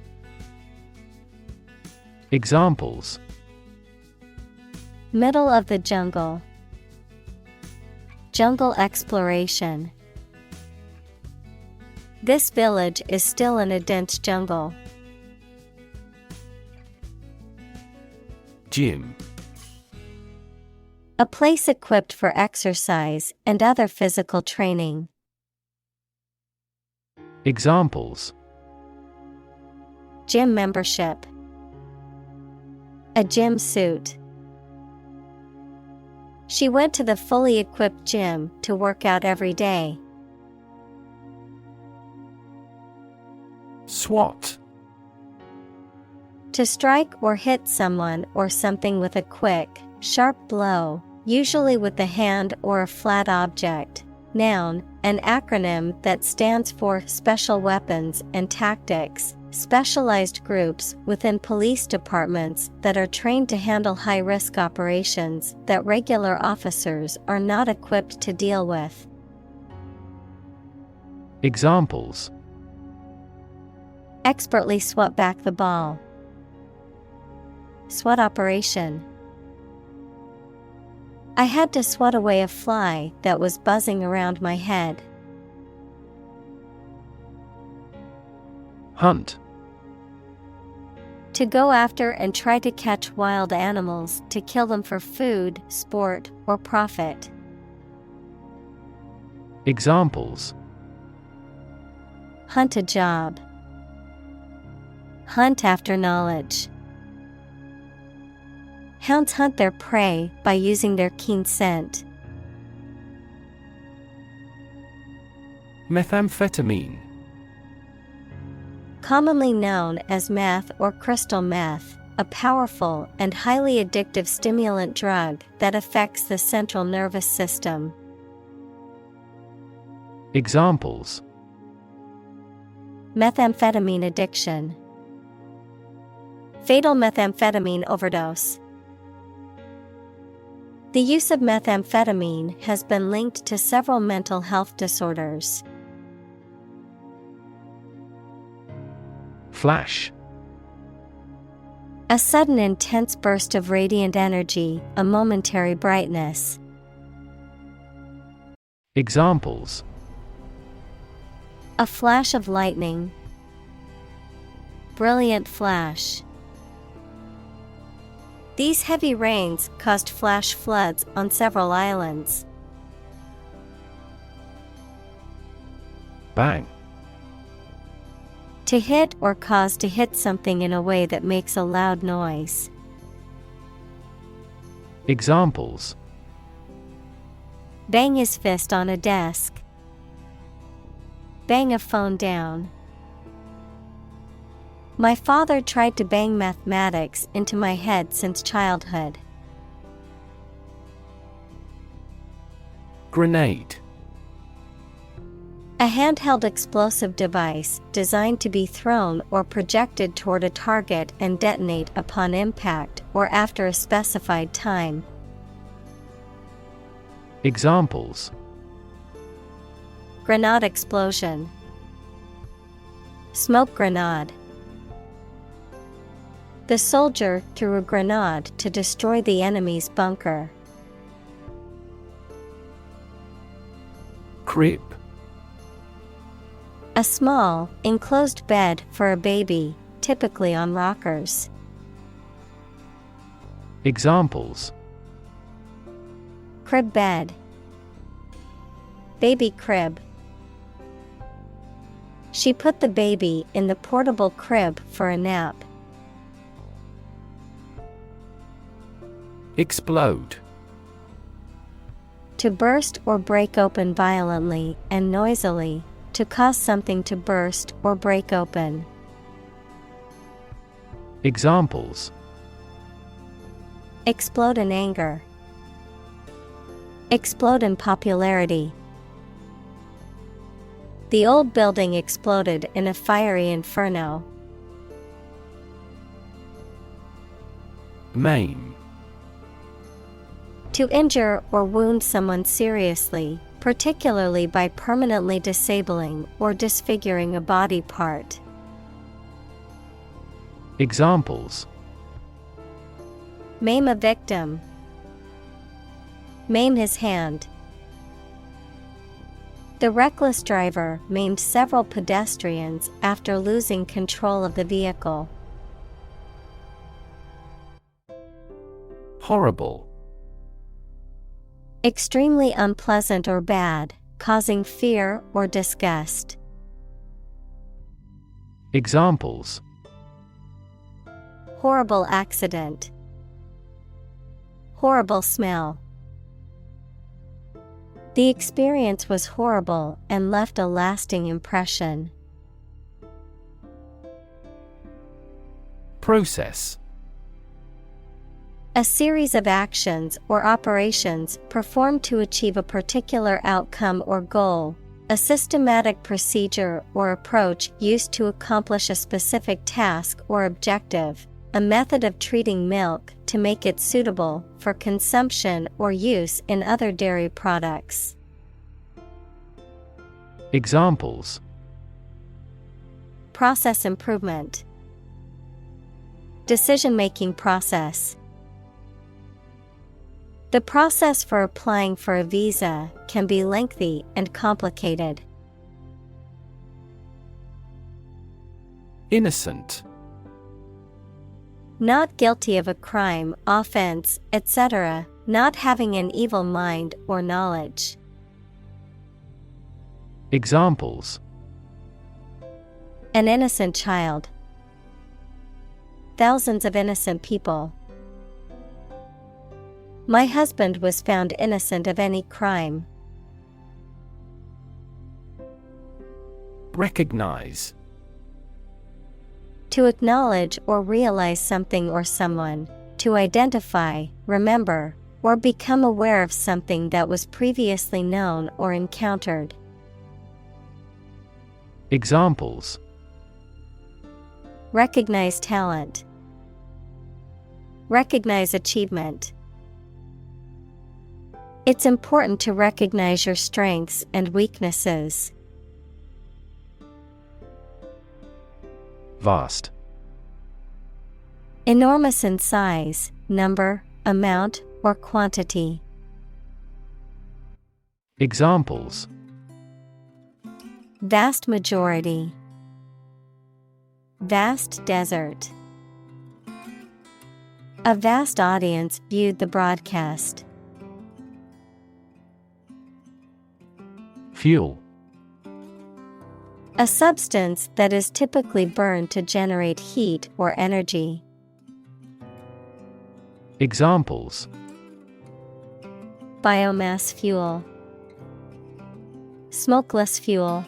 Examples: Middle of the jungle. Jungle exploration. This village is still in a dense jungle. Gym. A place equipped for exercise and other physical training. Examples: Gym membership. A gym suit. She went to the fully equipped gym to work out every day. SWAT. To strike or hit someone or something with a quick, sharp blow, usually with the hand or a flat object. Noun, an acronym that stands for Special Weapons and Tactics, specialized groups within police departments that are trained to handle high-risk operations that regular officers are not equipped to deal with. Examples: Expertly swat back the ball. SWAT operation. I had to swat away a fly that was buzzing around my head. Hunt. To go after and try to catch wild animals to kill them for food, sport, or profit. Examples: Hunt a job. Hunt after knowledge. Hounds hunt their prey by using their keen scent. Methamphetamine. Commonly known as meth or crystal meth, a powerful and highly addictive stimulant drug that affects the central nervous system. Examples: Methamphetamine addiction. Fatal methamphetamine overdose. The use of methamphetamine has been linked to several mental health disorders. Flash. A sudden intense burst of radiant energy, a momentary brightness. Examples: A flash of lightning. Brilliant flash. These heavy rains caused flash floods on several islands. Bang. To hit or cause to hit something in a way that makes a loud noise. Examples: Bang his fist on a desk. Bang a phone down. My father tried to bang mathematics into my head since childhood. Grenade. A handheld explosive device designed to be thrown or projected toward a target and detonate upon impact or after a specified time. Examples: Grenade explosion. Smoke grenade. The soldier threw a grenade to destroy the enemy's bunker. Crib. A small, enclosed bed for a baby, typically on rockers. Examples: Crib bed. Baby crib. She put the baby in the portable crib for a nap. Explode. To burst or break open violently and noisily, to cause something to burst or break open. Examples: Explode in anger. Explode in popularity. The old building exploded in a fiery inferno. Maim. To injure or wound someone seriously, particularly by permanently disabling or disfiguring a body part. Examples: Maim a victim. Maim his hand. The reckless driver maimed several pedestrians after losing control of the vehicle. Horrible. Extremely unpleasant or bad, causing fear or disgust. Examples: Horrible accident. Horrible smell. The experience was horrible and left a lasting impression. Process. A series of actions or operations performed to achieve a particular outcome or goal, a systematic procedure or approach used to accomplish a specific task or objective, a method of treating milk to make it suitable for consumption or use in other dairy products. Examples: Process improvement. Decision-making process. The process for applying for a visa can be lengthy and complicated. Innocent. Not guilty of a crime, offense, etc., not having an evil mind or knowledge. Examples: An innocent child. Thousands of innocent people. My husband was found innocent of any crime. Recognize. To acknowledge or realize something or someone, to identify, remember, or become aware of something that was previously known or encountered. Examples: Recognize talent. Recognize achievement. It's important to recognize your strengths and weaknesses. Vast. Enormous in size, number, amount, or quantity. Examples: Vast majority. Vast desert. A vast audience viewed the broadcast. Fuel. A substance that is typically burned to generate heat or energy. Examples: Biomass fuel. Smokeless fuel.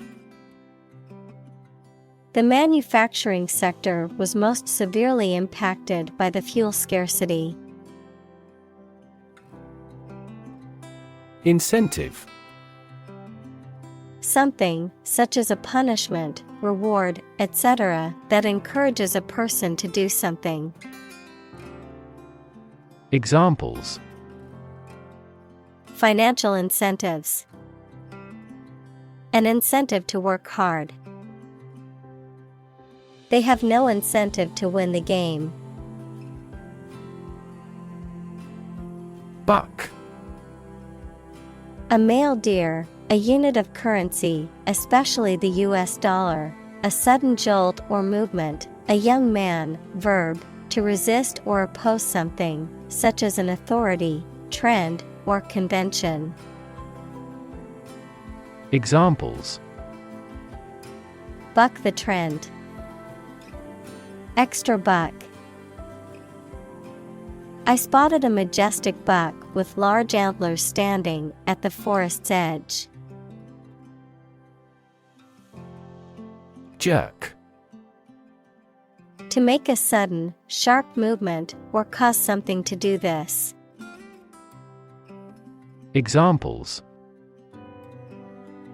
The manufacturing sector was most severely impacted by the fuel scarcity. Incentive. Something, such as a punishment, reward, etc., that encourages a person to do something. Examples. Financial incentives. An incentive to work hard. They have no incentive to win the game. Buck. A male deer, a unit of currency, especially the US dollar, a sudden jolt or movement, a young man, verb, to resist or oppose something, such as an authority, trend, or convention. Examples. Buck the trend. Extra buck. I spotted a majestic buck with large antlers standing at the forest's edge. Jerk. To make a sudden, sharp movement or cause something to do this. Examples.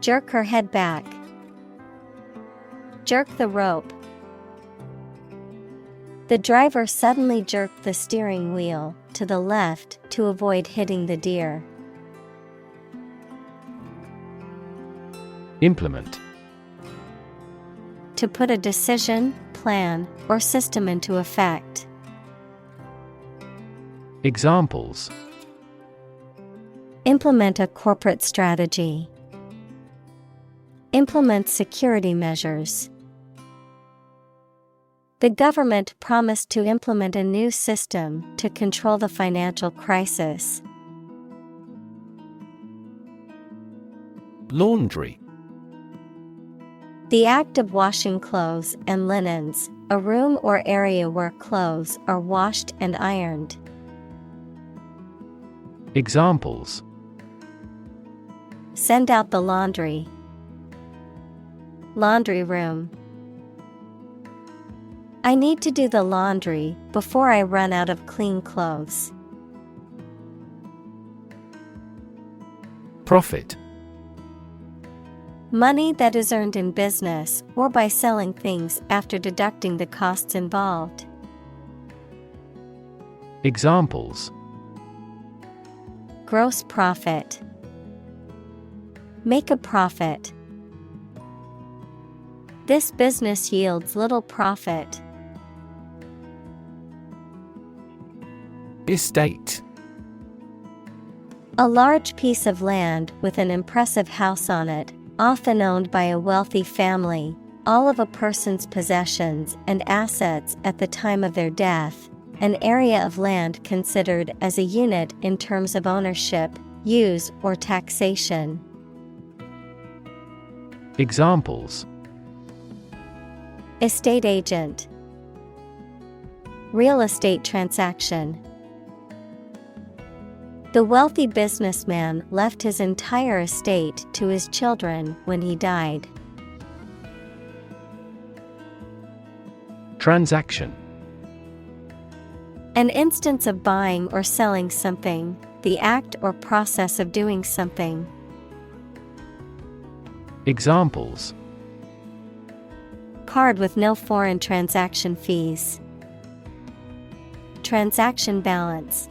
Jerk her head back. Jerk the rope. The driver suddenly jerked the steering wheel to the left to avoid hitting the deer. Implement. To put a decision, plan, or system into effect. Examples. Implement a corporate strategy. Implement security measures. The government promised to implement a new system to control the financial crisis. Laundry. The act of washing clothes and linens, a room or area where clothes are washed and ironed. Examples. Send out the laundry. Laundry room. I need to do the laundry before I run out of clean clothes. Profit. Money that is earned in business or by selling things after deducting the costs involved. Examples. Gross profit. Make a profit. This business yields little profit. Estate. A large piece of land with an impressive house on it, often owned by a wealthy family, all of a person's possessions and assets at the time of their death, an area of land considered as a unit in terms of ownership, use, or taxation. Examples. Estate agent. Real estate transaction. The wealthy businessman left his entire estate to his children when he died. Transaction. An instance of buying or selling something, the act or process of doing something. Examples. Card with no foreign transaction fees. Transaction balance.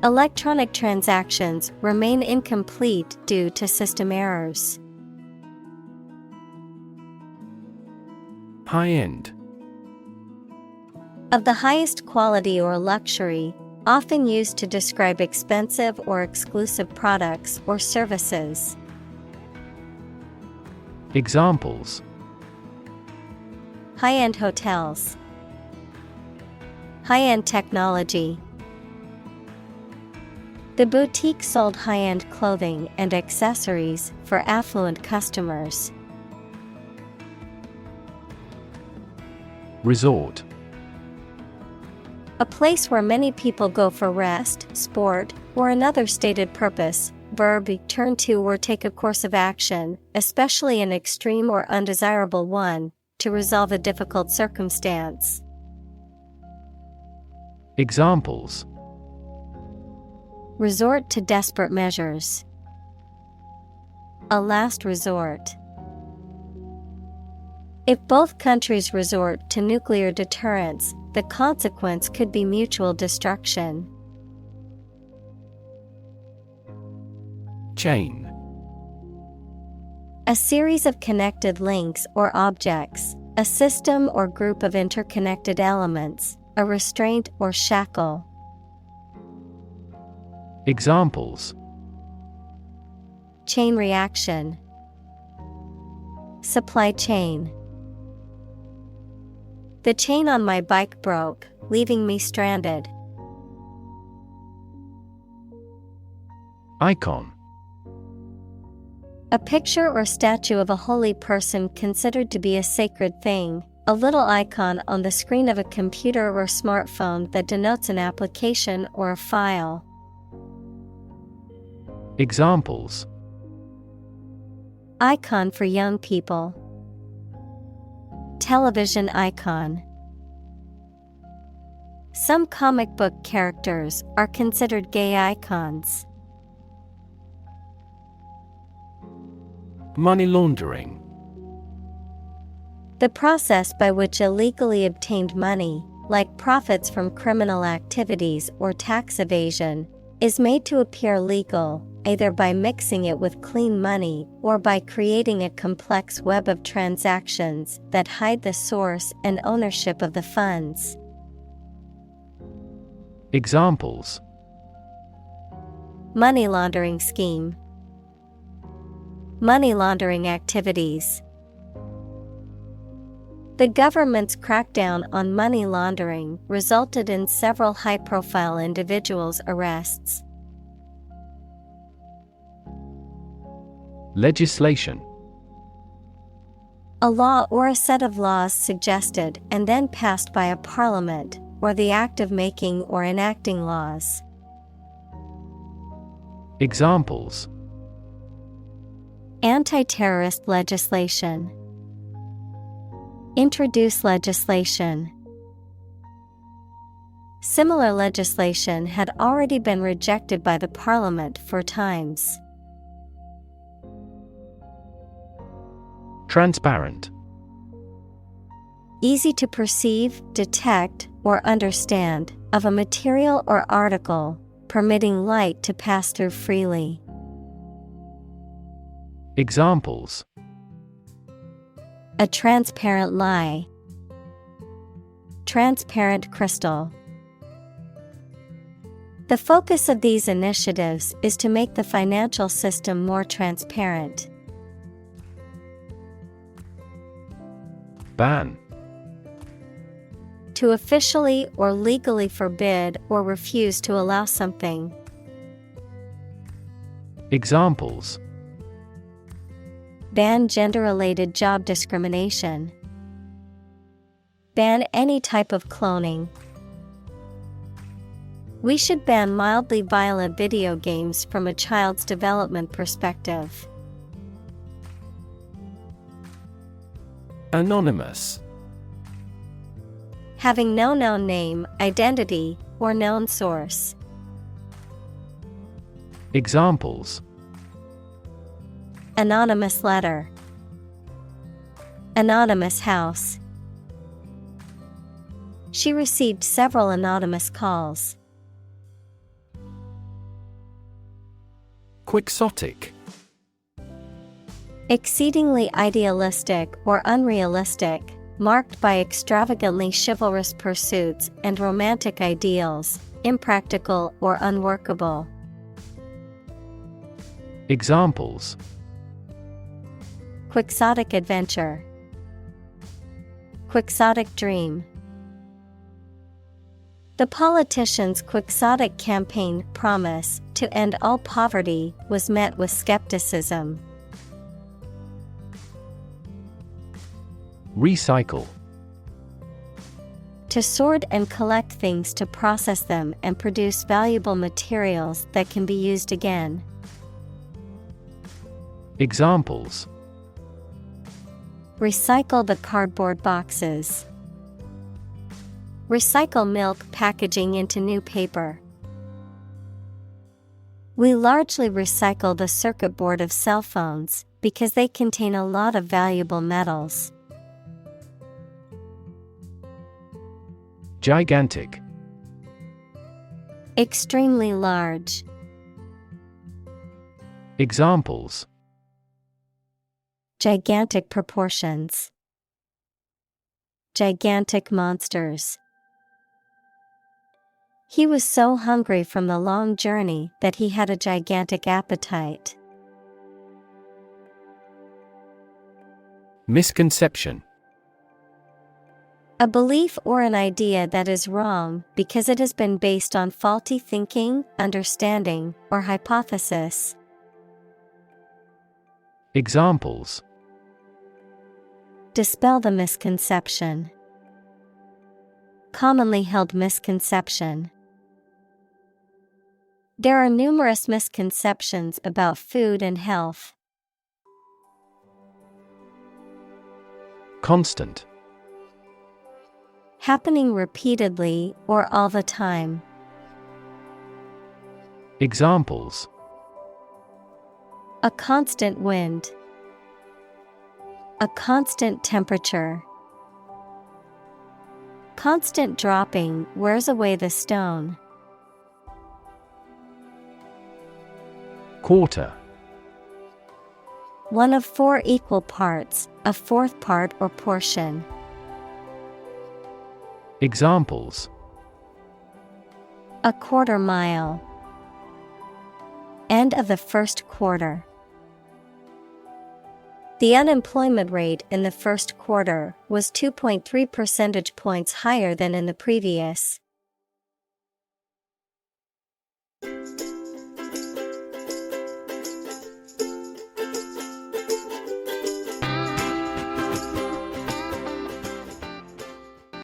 Electronic transactions remain incomplete due to system errors. High-end. Of the highest quality or luxury, often used to describe expensive or exclusive products or services. Examples. High-end hotels. High-end technology. The boutique sold high-end clothing and accessories for affluent customers. Resort. A place where many people go for rest, sport, or another stated purpose, verb turn to or take a course of action, especially an extreme or undesirable one, to resolve a difficult circumstance. Examples: Resort to desperate measures. A last resort. If both countries resort to nuclear deterrence, the consequence could be mutual destruction. Chain. A series of connected links or objects, a system or group of interconnected elements, a restraint or shackle. Examples: Chain reaction. Supply chain. The chain on my bike broke, leaving me stranded. Icon. A picture or statue of a holy person considered to be a sacred thing, a little icon on the screen of a computer or smartphone that denotes an application or a file. Examples: Icon for young people. Television icon. Some comic book characters are considered gay icons. Money laundering. The process by which illegally obtained money, like profits from criminal activities or tax evasion, is made to appear legal, either by mixing it with clean money or by creating a complex web of transactions that hide the source and ownership of the funds. Examples: Money laundering scheme. Money laundering activities. The government's crackdown on money laundering resulted in several high-profile individuals' arrests. Legislation. A law or a set of laws suggested and then passed by a parliament, or the act of making or enacting laws. Examples: Anti-terrorist legislation. Introduce legislation. Similar legislation had already been rejected by the parliament 4 times. Transparent. Easy to perceive, detect, or understand, of a material or article, permitting light to pass through freely. Examples: A transparent lie. Transparent crystal. The focus of these initiatives is to make the financial system more transparent. Ban. To officially or legally forbid or refuse to allow something. Examples: Ban gender-related job discrimination. Ban any type of cloning. We should ban mildly violent video games from a child's development perspective. Anonymous. Having no known name, identity, or known source. Examples: Anonymous letter. Anonymous house. She received several anonymous calls. Quixotic. Exceedingly idealistic or unrealistic, marked by extravagantly chivalrous pursuits and romantic ideals, impractical or unworkable. Examples: Quixotic adventure. Quixotic dream. The politician's quixotic campaign promise to end all poverty was met with skepticism. Recycle. To sort and collect things to process them and produce valuable materials that can be used again. Examples: recycle the cardboard boxes. Recycle milk packaging into new paper. We largely recycle the circuit board of cell phones because they contain a lot of valuable metals. Gigantic. Extremely large. Examples: Gigantic proportions. Gigantic monsters. He was so hungry from the long journey that he had a gigantic appetite. Misconception. A belief or an idea that is wrong because it has been based on faulty thinking, understanding, or hypothesis. Examples: Dispel the misconception. Commonly held misconception. There are numerous misconceptions about food and health. Constant. Happening repeatedly or all the time. Examples: A constant wind. A constant temperature. Constant dropping wears away the stone. Quarter. One of 4 equal parts, a fourth part or portion. Examples: A quarter mile. End of the first quarter. The unemployment rate in the first quarter was 2.3 percentage points higher than in the previous.